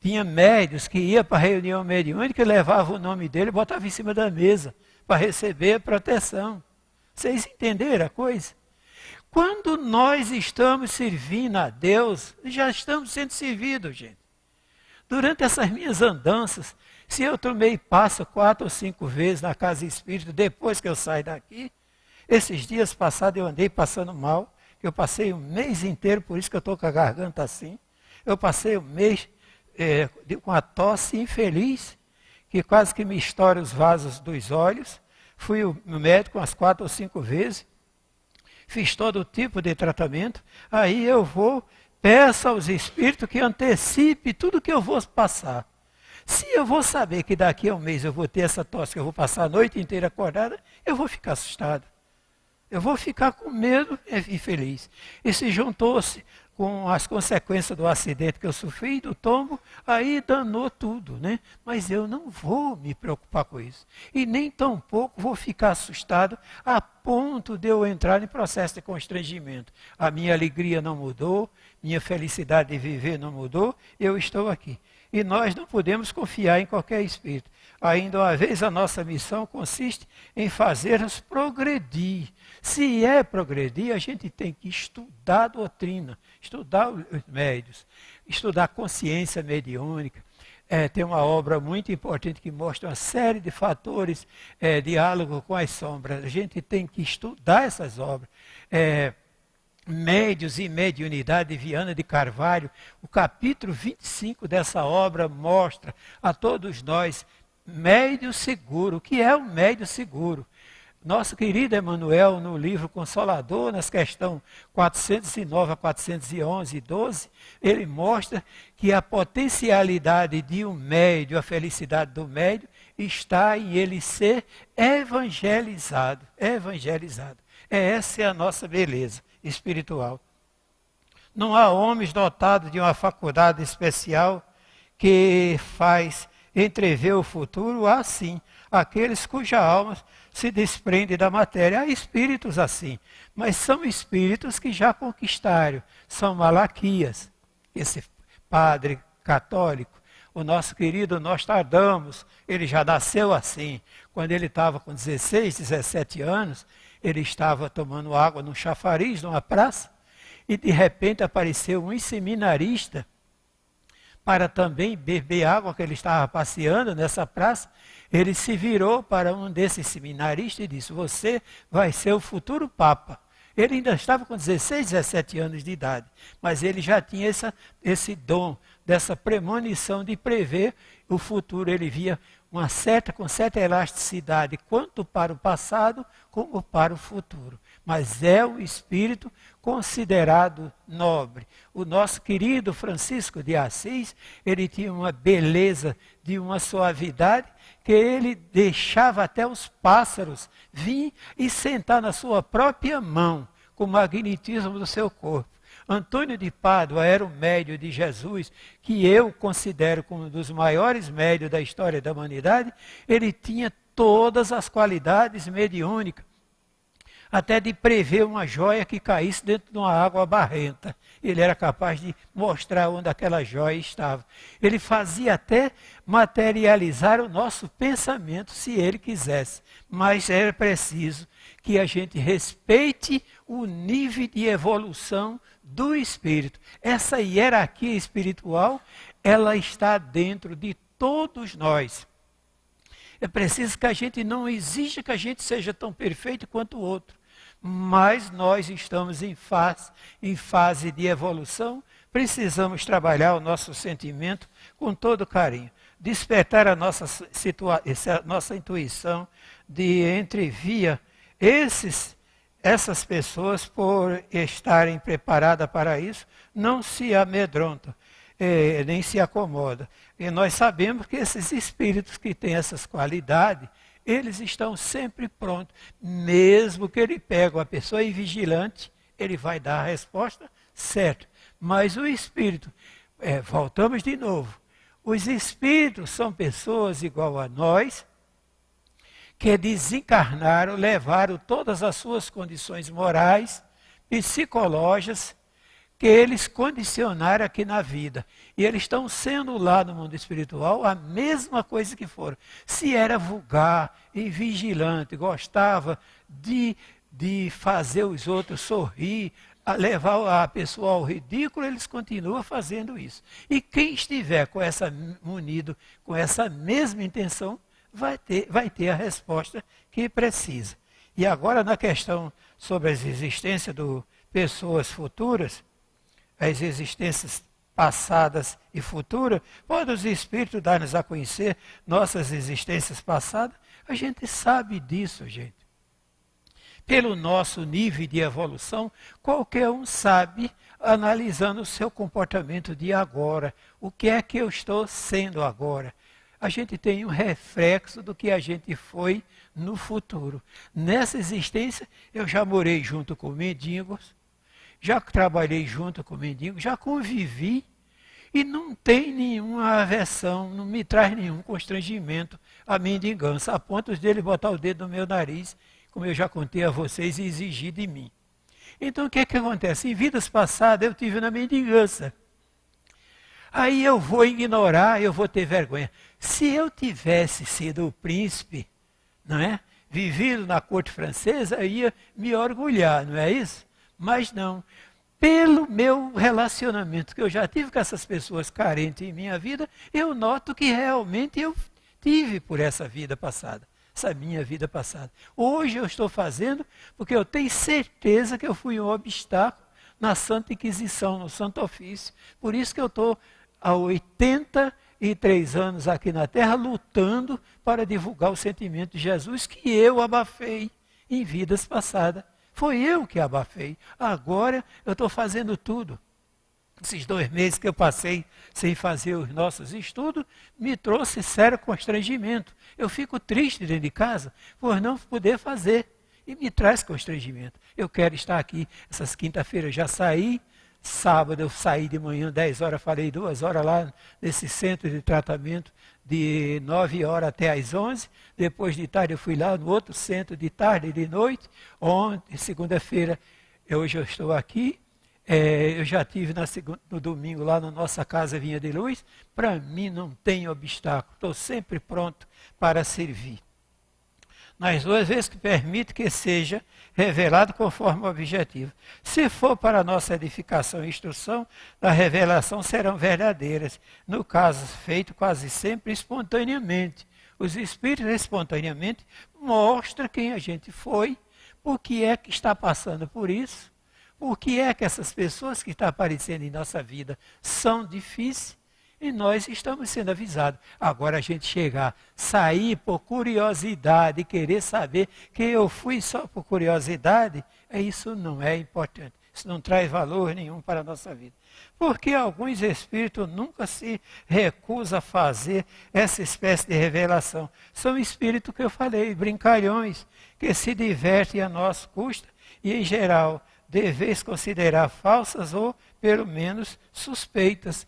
Tinha médios que iam para a reunião mediúnica e levavam o nome dele e botavam em cima da mesa para receber a proteção. Vocês entenderam a coisa? Quando nós estamos servindo a Deus, já estamos sendo servidos, gente. Durante essas minhas andanças, se eu tomei passo 4 ou 5 vezes na casa espírita, depois que eu saio daqui, esses dias passados eu andei passando mal, eu passei um mês inteiro, por isso que eu estou com a garganta assim, eu passei um mês com a tosse infeliz, que quase que me estoura os vasos dos olhos, fui ao médico umas 4 ou 5 vezes, fiz todo tipo de tratamento, aí eu vou, peço aos espíritos que antecipe tudo que eu vou passar. Se eu vou saber que daqui a um mês eu vou ter essa tosse, que eu vou passar a noite inteira acordada, eu vou ficar assustado. Eu vou ficar com medo e infeliz. E se juntou-se com as consequências do acidente que eu sofri, do tombo, aí danou tudo, né? Mas eu não vou me preocupar com isso. E nem tampouco vou ficar assustado a ponto de eu entrar em processo de constrangimento. A minha alegria não mudou, minha felicidade de viver não mudou, eu estou aqui. E nós não podemos confiar em qualquer espírito. Ainda uma vez, a nossa missão consiste em fazer-nos progredir. Se é progredir, a gente tem que estudar a doutrina, estudar os médios, estudar a consciência mediúnica. Tem uma obra muito importante que mostra uma série de fatores, diálogo com as sombras. A gente tem que estudar essas obras. Médios e Mediunidade de Viana de Carvalho, o capítulo 25 dessa obra mostra a todos nós médio seguro. O que é um médio seguro? Nosso querido Emmanuel, no livro Consolador, nas questões 409 a 411 e 12, ele mostra que a potencialidade de um médio, a felicidade do médio, está em ele ser evangelizado. Evangelizado. Essa é a nossa beleza espiritual. Não há homens dotados de uma faculdade especial que faz entrever o futuro, há sim aqueles cuja alma se desprende da matéria. Há espíritos assim, mas são espíritos que já conquistaram, são Malaquias, esse padre católico, o nosso querido Nostradamus, ele já nasceu assim. Quando ele estava com 16, 17 anos, ele estava tomando água num chafariz, numa praça, e de repente apareceu um seminarista para também beber água, que ele estava passeando nessa praça. Ele se virou para um desses seminaristas e disse: você vai ser o futuro Papa. Ele ainda estava com 16, 17 anos de idade, mas ele já tinha esse dom, dessa premonição de prever o futuro. Ele via com certa elasticidade, quanto para o passado, como para o futuro. Mas é um espírito considerado nobre. O nosso querido Francisco de Assis, ele tinha uma beleza, de uma suavidade, que ele deixava até os pássaros vir e sentar na sua própria mão, com o magnetismo do seu corpo. Antônio de Pádua era o médio de Jesus, que eu considero como um dos maiores médios da história da humanidade. Ele tinha todas as qualidades mediúnicas, até de prever uma joia que caísse dentro de uma água barrenta. Ele era capaz de mostrar onde aquela joia estava. Ele fazia até materializar o nosso pensamento, se ele quisesse. Mas era preciso que a gente respeite o nível de evolução do espírito. Essa hierarquia espiritual, ela está dentro de todos nós. É preciso que a gente não exija que a gente seja tão perfeito quanto o outro. Mas nós estamos em fase de evolução, precisamos trabalhar o nosso sentimento com todo carinho. despertar a nossa intuição de entrevia essas pessoas, por estarem preparadas para isso, não se amedrontam, nem se acomodam. E nós sabemos que esses espíritos que têm essas qualidades, eles estão sempre prontos. Mesmo que ele pegue uma pessoa invigilante, ele vai dar a resposta certa. Mas o espírito, voltamos de novo, os espíritos são pessoas igual a nós, que desencarnaram, levaram todas as suas condições morais, psicológicas, que eles condicionaram aqui na vida. E eles estão sendo lá no mundo espiritual a mesma coisa que foram. Se era vulgar, invigilante, gostava de fazer os outros sorrir, levar a pessoa ao ridículo, eles continuam fazendo isso. E quem estiver munido com essa mesma intenção, vai ter a resposta que precisa. E agora, na questão sobre as existências de pessoas futuras, as existências passadas e futuras, quando os espíritos dão-nos a conhecer nossas existências passadas, a gente sabe disso, gente. Pelo nosso nível de evolução, qualquer um sabe, analisando o seu comportamento de agora. O que é que eu estou sendo agora? A gente tem um reflexo do que a gente foi no futuro. Nessa existência, eu já morei junto com mendigos, já trabalhei junto com mendigos, já convivi, e não tem nenhuma aversão, não me traz nenhum constrangimento a mendigança, a ponto dele botar o dedo no meu nariz, como eu já contei a vocês, e exigir de mim. Então, o que é que acontece? Em vidas passadas, eu tive na mendigança. Aí eu vou ignorar, eu vou ter vergonha. Se eu tivesse sido o príncipe, não é? Vivido na corte francesa, eu ia me orgulhar, não é isso? Mas não. Pelo meu relacionamento que eu já tive com essas pessoas carentes em minha vida, eu noto que realmente eu tive por essa vida passada, essa minha vida passada. Hoje eu estou fazendo porque eu tenho certeza que eu fui um obstáculo na Santa Inquisição, no Santo Ofício. Por isso que eu estou há 83 anos aqui na Terra lutando para divulgar o sentimento de Jesus que eu abafei em vidas passadas. Foi eu que abafei. Agora eu estou fazendo tudo. Esses 2 meses que eu passei sem fazer os nossos estudos, me trouxe sério constrangimento. Eu fico triste dentro de casa por não poder fazer. E me traz constrangimento. Eu quero estar aqui. Essas quinta-feiras já saí. Sábado eu saí de manhã, 10 horas, falei 2 horas lá nesse centro de tratamento, de 9 horas até às 11. Depois de tarde eu fui lá no outro centro de tarde e de noite. Ontem, segunda-feira, hoje eu estou aqui. Eu já estive no domingo lá na nossa casa Vinha de Luz. Para mim não tem obstáculo, estou sempre pronto para servir. Nas 2 vezes que permite que seja revelado conforme o objetivo. Se for para nossa edificação e instrução, a revelação serão verdadeiras. No caso, feito quase sempre espontaneamente. Os espíritos espontaneamente mostram quem a gente foi, por que é que está passando por isso, por que é que essas pessoas que estão aparecendo em nossa vida são difíceis, e nós estamos sendo avisados. Agora a gente chegar, sair por curiosidade, querer saber que eu fui só por curiosidade, isso não é importante. Isso não traz valor nenhum para a nossa vida. Porque alguns espíritos nunca se recusam a fazer essa espécie de revelação. São espíritos que eu falei, brincalhões, que se divertem a nosso custo e, em geral, deveis considerar falsas ou, pelo menos, suspeitas,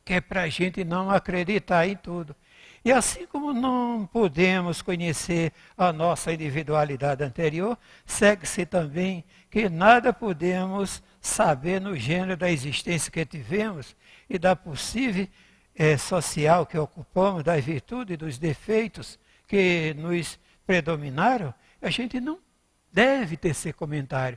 que é para a gente não acreditar em tudo. E assim como não podemos conhecer a nossa individualidade anterior, segue-se também que nada podemos saber no gênero da existência que tivemos e da possível social que ocupamos, das virtudes e dos defeitos que nos predominaram. A gente não deve tecer comentário.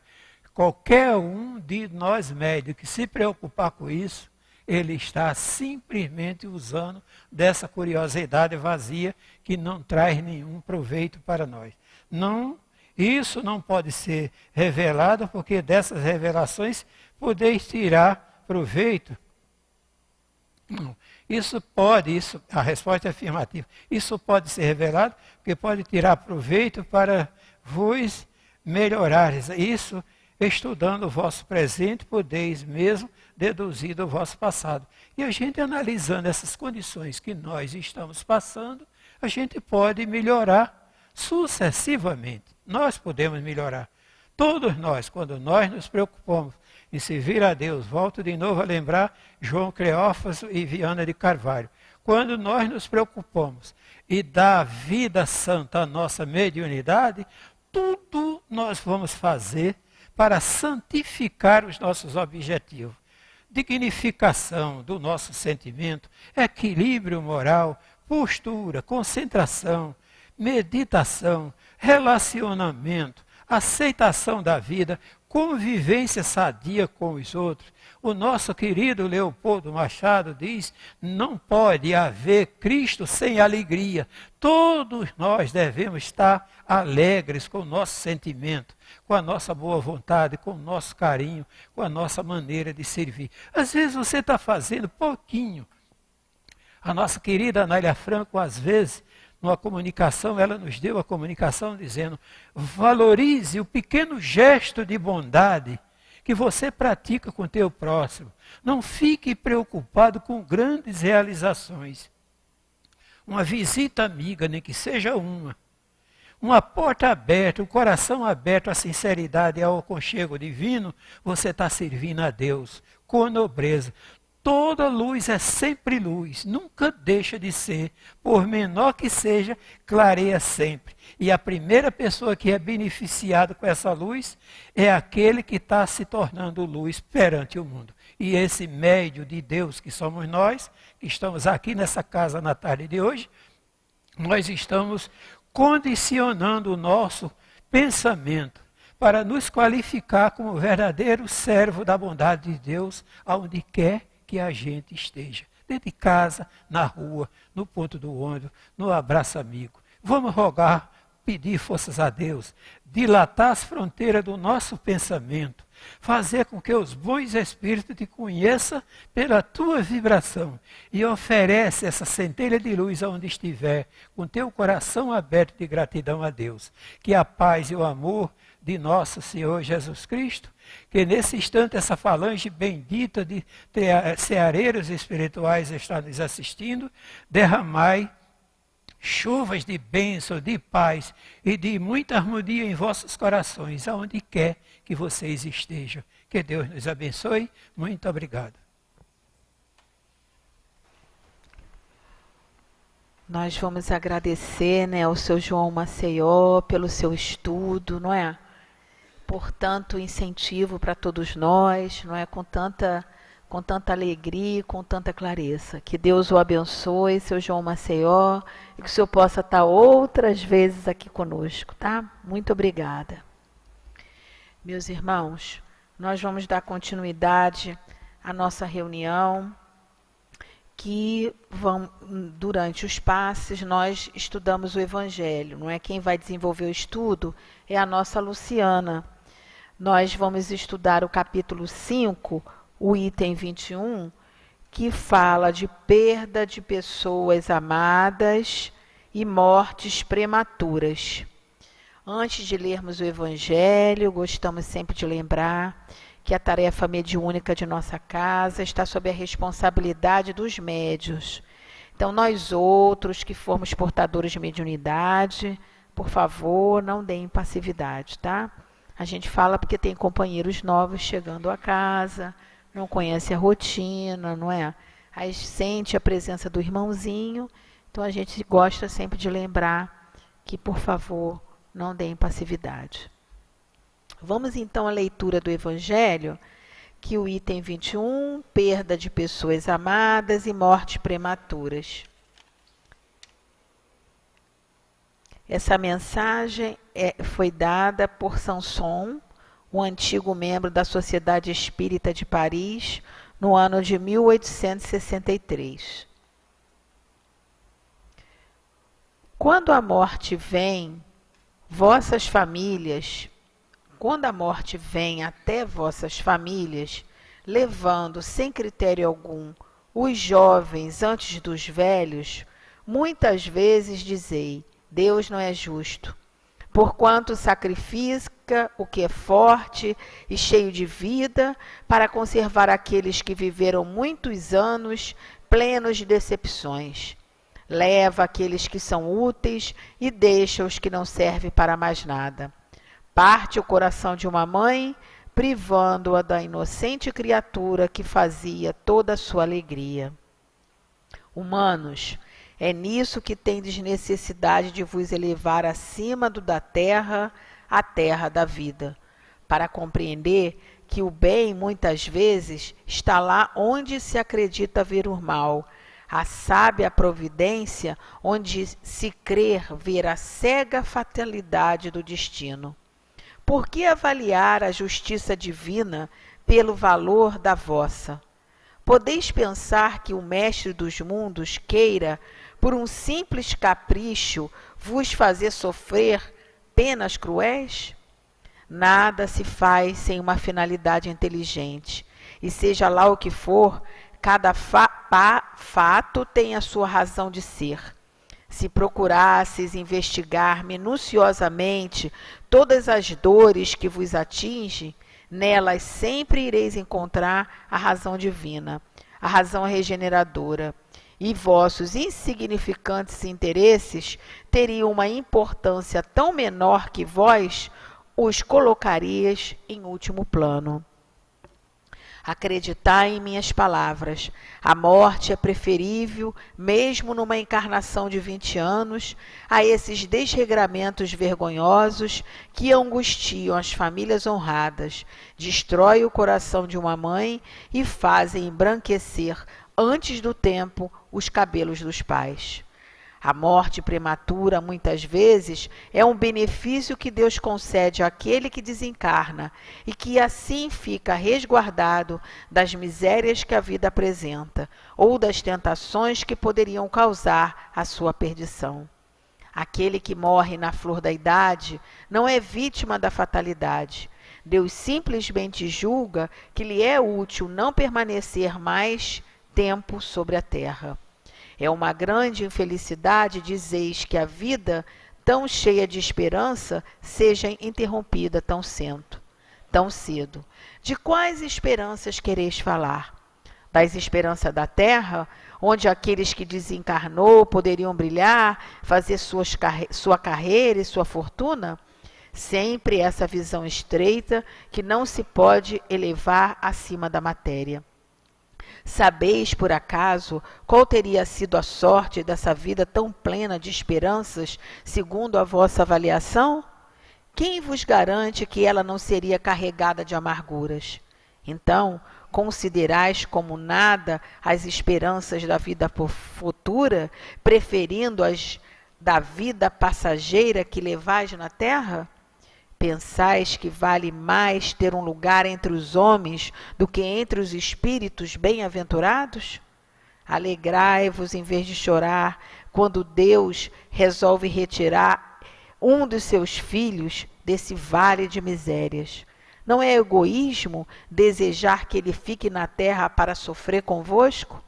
Qualquer um de nós médicos que se preocupar com isso, ele está simplesmente usando dessa curiosidade vazia que não traz nenhum proveito para nós. Isso não pode ser revelado, porque dessas revelações podeis tirar proveito Não. A resposta é afirmativa. Isso pode ser revelado, porque pode tirar proveito para vos melhorares. Isso, estudando o vosso presente, podeis mesmo deduzir do vosso passado. E a gente analisando essas condições que nós estamos passando, a gente pode melhorar sucessivamente. Nós podemos melhorar. Todos nós, quando nós nos preocupamos em servir a Deus, volto de novo a lembrar João Cleófas e Viana de Carvalho. Quando nós nos preocupamos e dá vida santa à nossa mediunidade, tudo nós vamos fazer para santificar os nossos objetivos. Dignificação do nosso sentimento, equilíbrio moral, postura, concentração, meditação, relacionamento, aceitação da vida, convivência sadia com os outros. O nosso querido Leopoldo Machado diz: não pode haver Cristo sem alegria. Todos nós devemos estar alegres com o nosso sentimento, com a nossa boa vontade, com o nosso carinho, com a nossa maneira de servir. Às vezes você está fazendo pouquinho. A nossa querida Anália Franco, às vezes, numa comunicação, ela nos deu a comunicação dizendo: valorize o pequeno gesto de bondade que você pratica com o teu próximo. Não fique preocupado com grandes realizações. Uma visita amiga, nem que seja uma porta aberta, um coração aberto à sinceridade e ao aconchego divino, você está servindo a Deus com nobreza. Toda luz é sempre luz, nunca deixa de ser, por menor que seja, clareia sempre. E a primeira pessoa que é beneficiada com essa luz é aquele que está se tornando luz perante o mundo. E esse médio de Deus que somos nós, que estamos aqui nessa casa na tarde de hoje, nós estamos condicionando o nosso pensamento para nos qualificar como verdadeiro servo da bondade de Deus, aonde quer que a gente esteja. Dentro de casa, na rua, no ponto do ônibus, no abraço amigo. Vamos rogar, pedir forças a Deus, dilatar as fronteiras do nosso pensamento, fazer com que os bons espíritos te conheçam pela tua vibração e oferece essa centelha de luz aonde estiver, com teu coração aberto de gratidão a Deus. Que a paz e o amor de nosso Senhor Jesus Cristo, que nesse instante essa falange bendita de ceareiros espirituais está nos assistindo, derramai chuvas de bênção, de paz e de muita harmonia em vossos corações, aonde quer que vocês estejam. Que Deus nos abençoe. Muito obrigado. Nós vamos agradecer, ao seu João Maceió pelo seu estudo, não é? Por tanto incentivo para todos nós, não é? Com tanta alegria, com tanta clareza. Que Deus o abençoe, seu João Maceió, e que o senhor possa estar outras vezes aqui conosco, tá? Muito obrigada. Meus irmãos, nós vamos dar continuidade à nossa reunião, que durante os passes nós estudamos o Evangelho, não é? Quem vai desenvolver o estudo é a nossa Luciana. Nós vamos estudar o capítulo 5, o item 21, que fala de perda de pessoas amadas e mortes prematuras. Antes de lermos o Evangelho, gostamos sempre de lembrar que a tarefa mediúnica de nossa casa está sob a responsabilidade dos médios. Então, nós outros que formos portadores de mediunidade, por favor, não deem passividade, tá? A gente fala porque tem companheiros novos chegando à casa, não conhece a rotina, não é? Aí sente a presença do irmãozinho, então a gente gosta sempre de lembrar que, por favor, não deem passividade. Vamos então à leitura do Evangelho, que o item 21, perda de pessoas amadas e mortes prematuras. Essa mensagem foi dada por Sanson, um antigo membro da Sociedade Espírita de Paris, no ano de 1863. Quando a morte vem até vossas famílias, levando sem critério algum os jovens antes dos velhos, muitas vezes dizei: Deus não é justo, porquanto sacrifica o que é forte e cheio de vida, para conservar aqueles que viveram muitos anos plenos de decepções. Leva aqueles que são úteis e deixa os que não servem para mais nada. Parte o coração de uma mãe, privando-a da inocente criatura que fazia toda a sua alegria. Humanos, é nisso que tendes necessidade de vos elevar acima do da terra, a terra da vida, para compreender que o bem, muitas vezes, está lá onde se acredita ver o mal, a sábia providência onde se crer ver a cega fatalidade do destino. Por que avaliar a justiça divina pelo valor da vossa? Podeis pensar que o Mestre dos mundos queira, por um simples capricho, vos fazer sofrer penas cruéis? Nada se faz sem uma finalidade inteligente, e seja lá o que for, cada fato tem a sua razão de ser. Se procurasseis investigar minuciosamente todas as dores que vos atingem, nelas sempre ireis encontrar a razão divina, a razão regeneradora, e vossos insignificantes interesses teriam uma importância tão menor que vós os colocarias em último plano. Acreditai em minhas palavras. A morte é preferível, mesmo numa encarnação de 20 anos, a esses desregramentos vergonhosos que angustiam as famílias honradas, destrói o coração de uma mãe e fazem embranquecer, antes do tempo, os cabelos dos pais. A morte prematura, muitas vezes, é um benefício que Deus concede àquele que desencarna e que assim fica resguardado das misérias que a vida apresenta ou das tentações que poderiam causar a sua perdição. Aquele que morre na flor da idade não é vítima da fatalidade. Deus simplesmente julga que lhe é útil não permanecer mais tempo sobre a terra. É uma grande infelicidade dizeis que a vida, tão cheia de esperança, seja interrompida tão cedo. De quais esperanças quereis falar? Das esperanças da terra, onde aqueles que desencarnou poderiam brilhar, fazer sua carreira e sua fortuna? Sempre essa visão estreita que não se pode elevar acima da matéria. Sabeis, por acaso, qual teria sido a sorte dessa vida tão plena de esperanças, segundo a vossa avaliação? Quem vos garante que ela não seria carregada de amarguras? Então, considerais como nada as esperanças da vida futura, preferindo as da vida passageira que levais na terra? Pensais que vale mais ter um lugar entre os homens do que entre os espíritos bem-aventurados? Alegrai-vos em vez de chorar, quando Deus resolve retirar um dos seus filhos desse vale de misérias. Não é egoísmo desejar que ele fique na terra para sofrer convosco?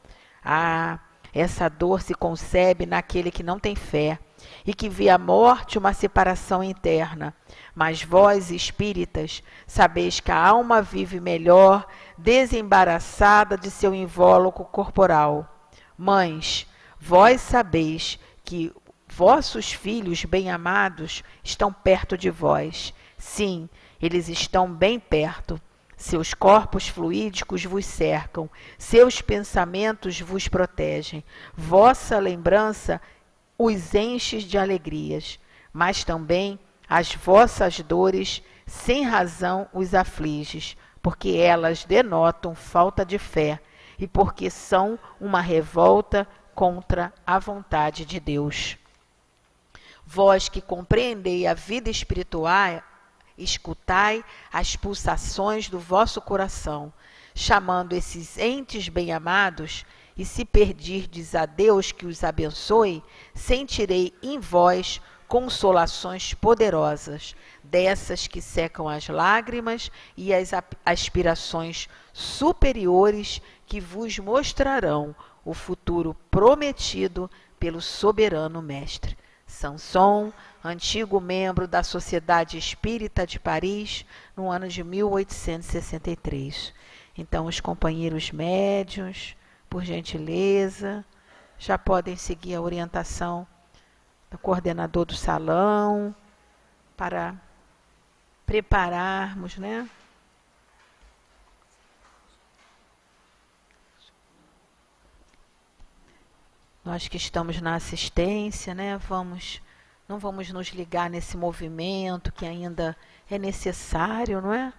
Essa dor se concebe naquele que não tem fé e que vê a morte uma separação interna. Mas vós, espíritas, sabeis que a alma vive melhor, desembaraçada de seu invólucro corporal. Mães, vós sabeis que vossos filhos bem-amados estão perto de vós. Sim, eles estão bem perto. Seus corpos fluídicos vos cercam, seus pensamentos vos protegem. Vossa lembrança os enche de alegrias, mas também as vossas dores, sem razão, os afliges, porque elas denotam falta de fé e porque são uma revolta contra a vontade de Deus. Vós que compreendei a vida espiritual, escutai as pulsações do vosso coração, chamando esses entes bem-amados, e se pedirdes a Deus que os abençoe, sentirei em vós consolações poderosas, dessas que secam as lágrimas e as aspirações superiores que vos mostrarão o futuro prometido pelo soberano Mestre. Sanson, antigo membro da Sociedade Espírita de Paris, no ano de 1863. Então, os companheiros médiuns, por gentileza, já podem seguir a orientação do coordenador do salão para prepararmos, né? Nós que estamos na assistência, né? Não vamos nos ligar nesse movimento que ainda é necessário, não é?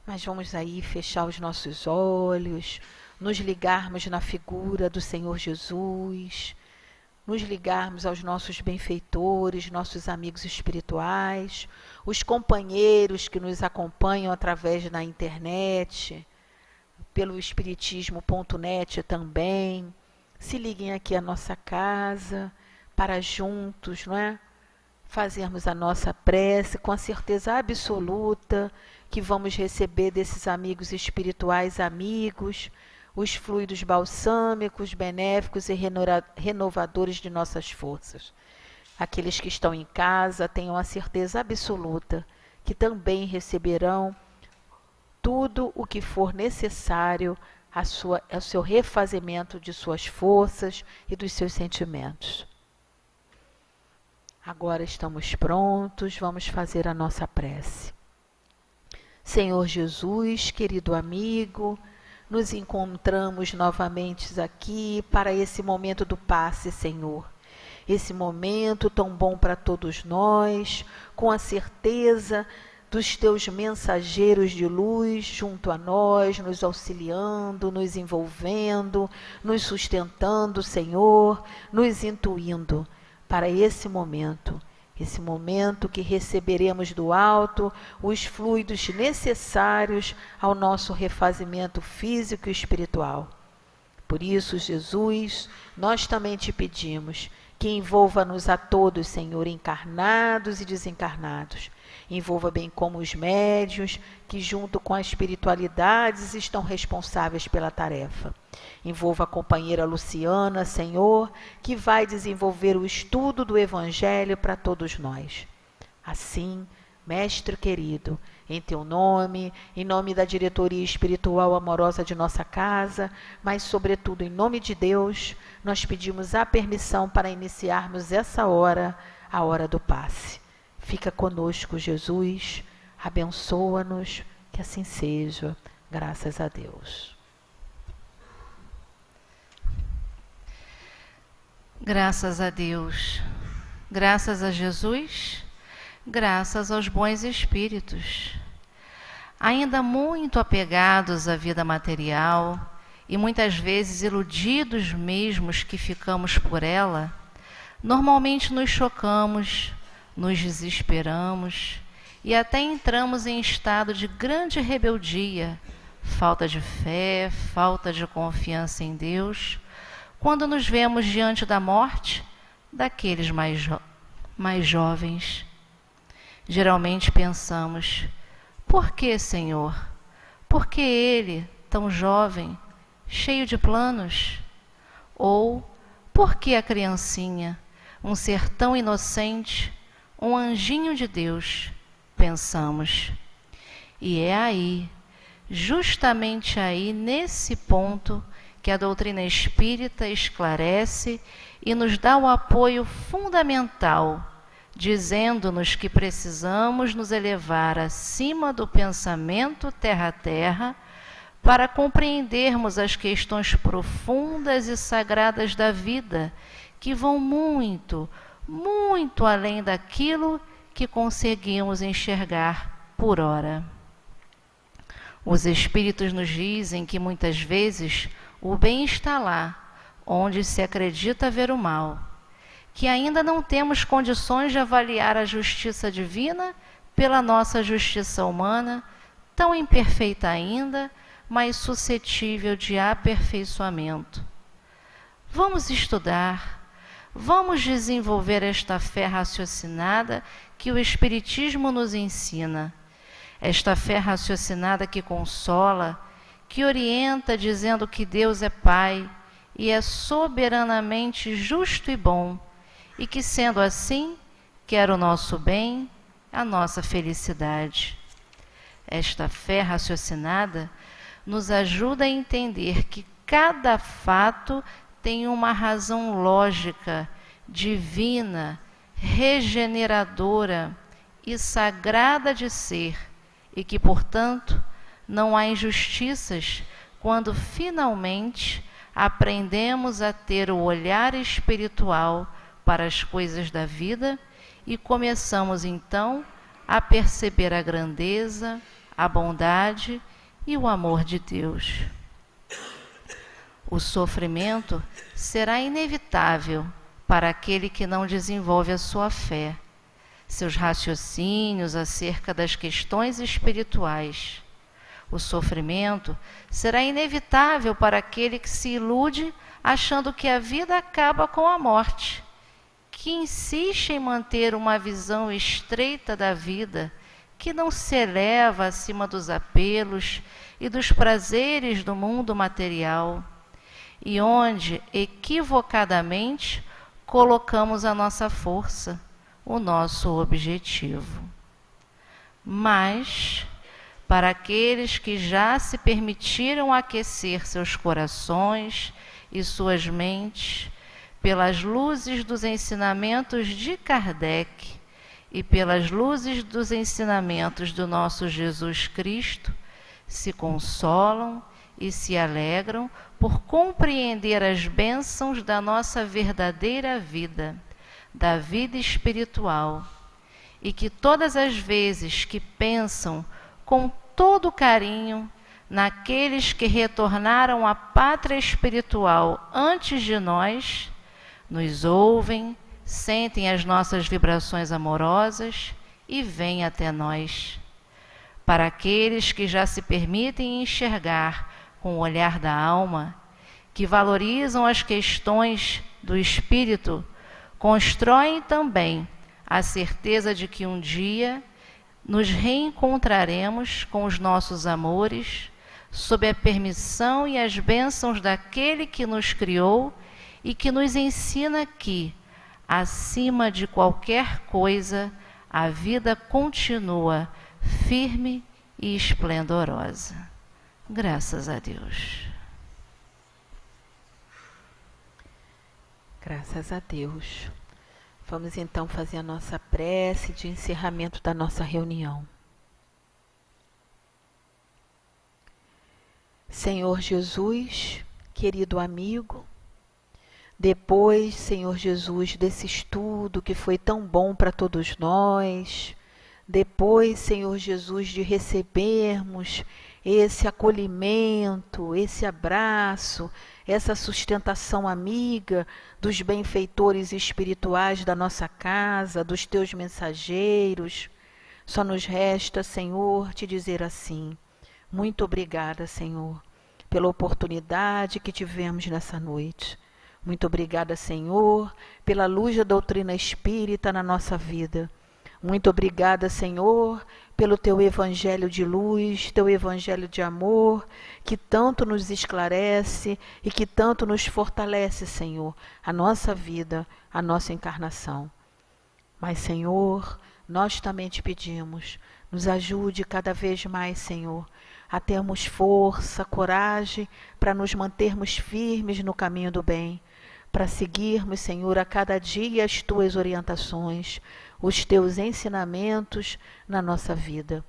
Mas vamos aí fechar os nossos olhos, nos ligarmos na figura do Senhor Jesus, nos ligarmos aos nossos benfeitores, nossos amigos espirituais, os companheiros que nos acompanham através da internet, pelo espiritismo.net também. Se liguem aqui à nossa casa, para juntos, não é? Fazermos a nossa prece com a certeza absoluta que vamos receber desses amigos espirituais amigos, os fluidos balsâmicos, benéficos e renovadores de nossas forças. Aqueles que estão em casa tenham a certeza absoluta que também receberão tudo o que for necessário ao seu refazimento de suas forças e dos seus sentimentos. Agora estamos prontos, vamos fazer a nossa prece. Senhor Jesus, querido amigo, nos encontramos novamente aqui para esse momento do passe, Senhor. Esse momento tão bom para todos nós, com a certeza dos teus mensageiros de luz junto a nós, nos auxiliando, nos envolvendo, nos sustentando, Senhor, nos intuindo para esse momento que receberemos do alto os fluidos necessários ao nosso refazimento físico e espiritual. Por isso, Jesus, nós também te pedimos que envolva-nos a todos, Senhor, encarnados e desencarnados. Envolva bem como os médiuns, que junto com as espiritualidades estão responsáveis pela tarefa. Envolva a companheira Luciana, Senhor, que vai desenvolver o estudo do Evangelho para todos nós. Assim, Mestre querido, em teu nome, em nome da diretoria espiritual amorosa de nossa casa, mas sobretudo em nome de Deus, nós pedimos a permissão para iniciarmos essa hora, a hora do passe. Fica conosco, Jesus, abençoa-nos, que assim seja, graças a Deus. Graças a Deus, graças a Jesus, graças aos bons espíritos. Ainda muito apegados à vida material e muitas vezes iludidos mesmos que ficamos por ela, normalmente nos chocamos, nos desesperamos e até entramos em estado de grande rebeldia, falta de fé, falta de confiança em Deus, quando nos vemos diante da morte daqueles mais jovens. Geralmente pensamos, por que, Senhor? Por que ele, tão jovem, cheio de planos? Ou, por que a criancinha, um ser tão inocente, um anjinho de Deus, pensamos. E é aí, justamente aí, nesse ponto, que a doutrina espírita esclarece e nos dá o apoio fundamental, dizendo-nos que precisamos nos elevar acima do pensamento terra-terra para compreendermos as questões profundas e sagradas da vida, que vão muito, muito além daquilo que conseguimos enxergar por ora. Os espíritos nos dizem que muitas vezes o bem está lá, onde se acredita ver o mal, que ainda não temos condições de avaliar a justiça divina pela nossa justiça humana, tão imperfeita ainda, mas suscetível de aperfeiçoamento. Vamos estudar, vamos desenvolver esta fé raciocinada que o Espiritismo nos ensina. Esta fé raciocinada que consola, que orienta dizendo que Deus é Pai e é soberanamente justo e bom, e que, sendo assim, quer o nosso bem, a nossa felicidade. Esta fé raciocinada nos ajuda a entender que cada fato tem uma razão lógica, divina, regeneradora e sagrada de ser, e que, portanto, não há injustiças quando finalmente aprendemos a ter o olhar espiritual para as coisas da vida e começamos então a perceber a grandeza, a bondade e o amor de Deus. O sofrimento será inevitável para aquele que não desenvolve a sua fé, seus raciocínios acerca das questões espirituais. O sofrimento será inevitável para aquele que se ilude achando que a vida acaba com a morte, que insiste em manter uma visão estreita da vida, que não se eleva acima dos apelos e dos prazeres do mundo material, e onde, equivocadamente, colocamos a nossa força, o nosso objetivo. Mas, para aqueles que já se permitiram aquecer seus corações e suas mentes pelas luzes dos ensinamentos de Kardec e pelas luzes dos ensinamentos do nosso Jesus Cristo, se consolam e se alegram por compreender as bênçãos da nossa verdadeira vida, da vida espiritual, e que todas as vezes que pensam com todo carinho naqueles que retornaram à pátria espiritual antes de nós, nos ouvem, sentem as nossas vibrações amorosas e vêm até nós. Para aqueles que já se permitem enxergar com o olhar da alma, que valorizam as questões do espírito, constroem também a certeza de que um dia nos reencontraremos com os nossos amores, sob a permissão e as bênçãos daquele que nos criou e que nos ensina que, acima de qualquer coisa, a vida continua firme e esplendorosa. Graças a Deus. Graças a Deus. Vamos então fazer a nossa prece de encerramento da nossa reunião. Senhor Jesus, querido amigo, depois, Senhor Jesus, desse estudo que foi tão bom para todos nós, depois, Senhor Jesus, de recebermos esse acolhimento, esse abraço, essa sustentação amiga dos benfeitores espirituais da nossa casa, dos teus mensageiros, só nos resta, Senhor, te dizer assim: muito obrigada, Senhor, pela oportunidade que tivemos nessa noite. Muito obrigada, Senhor, pela luz da doutrina espírita na nossa vida. Muito obrigada, Senhor, pelo teu evangelho de luz, teu evangelho de amor, que tanto nos esclarece e que tanto nos fortalece, Senhor, a nossa vida, a nossa encarnação. Mas, Senhor, nós também te pedimos, nos ajude cada vez mais, Senhor, a termos força, coragem para nos mantermos firmes no caminho do bem, para seguirmos, Senhor, a cada dia as tuas orientações, os teus ensinamentos na nossa vida.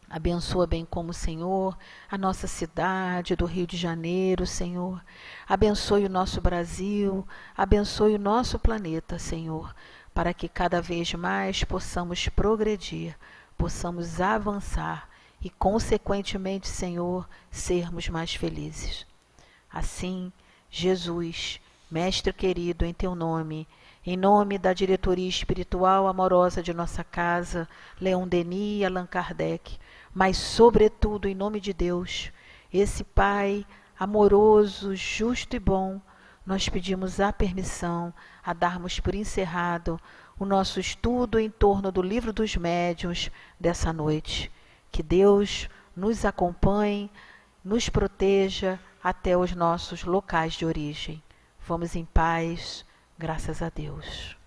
Abençoa bem como, Senhor, a nossa cidade do Rio de Janeiro, Senhor. Abençoe o nosso Brasil, abençoe o nosso planeta, Senhor, para que cada vez mais possamos progredir, possamos avançar e, consequentemente, Senhor, sermos mais felizes. Assim, Jesus, Mestre querido, em teu nome, em nome da diretoria espiritual amorosa de nossa casa, Leon Denis e Allan Kardec, mas sobretudo em nome de Deus, esse Pai amoroso, justo e bom, nós pedimos a permissão a darmos por encerrado o nosso estudo em torno do Livro dos Médiuns dessa noite. Que Deus nos acompanhe, nos proteja até os nossos locais de origem. Vamos em paz, graças a Deus.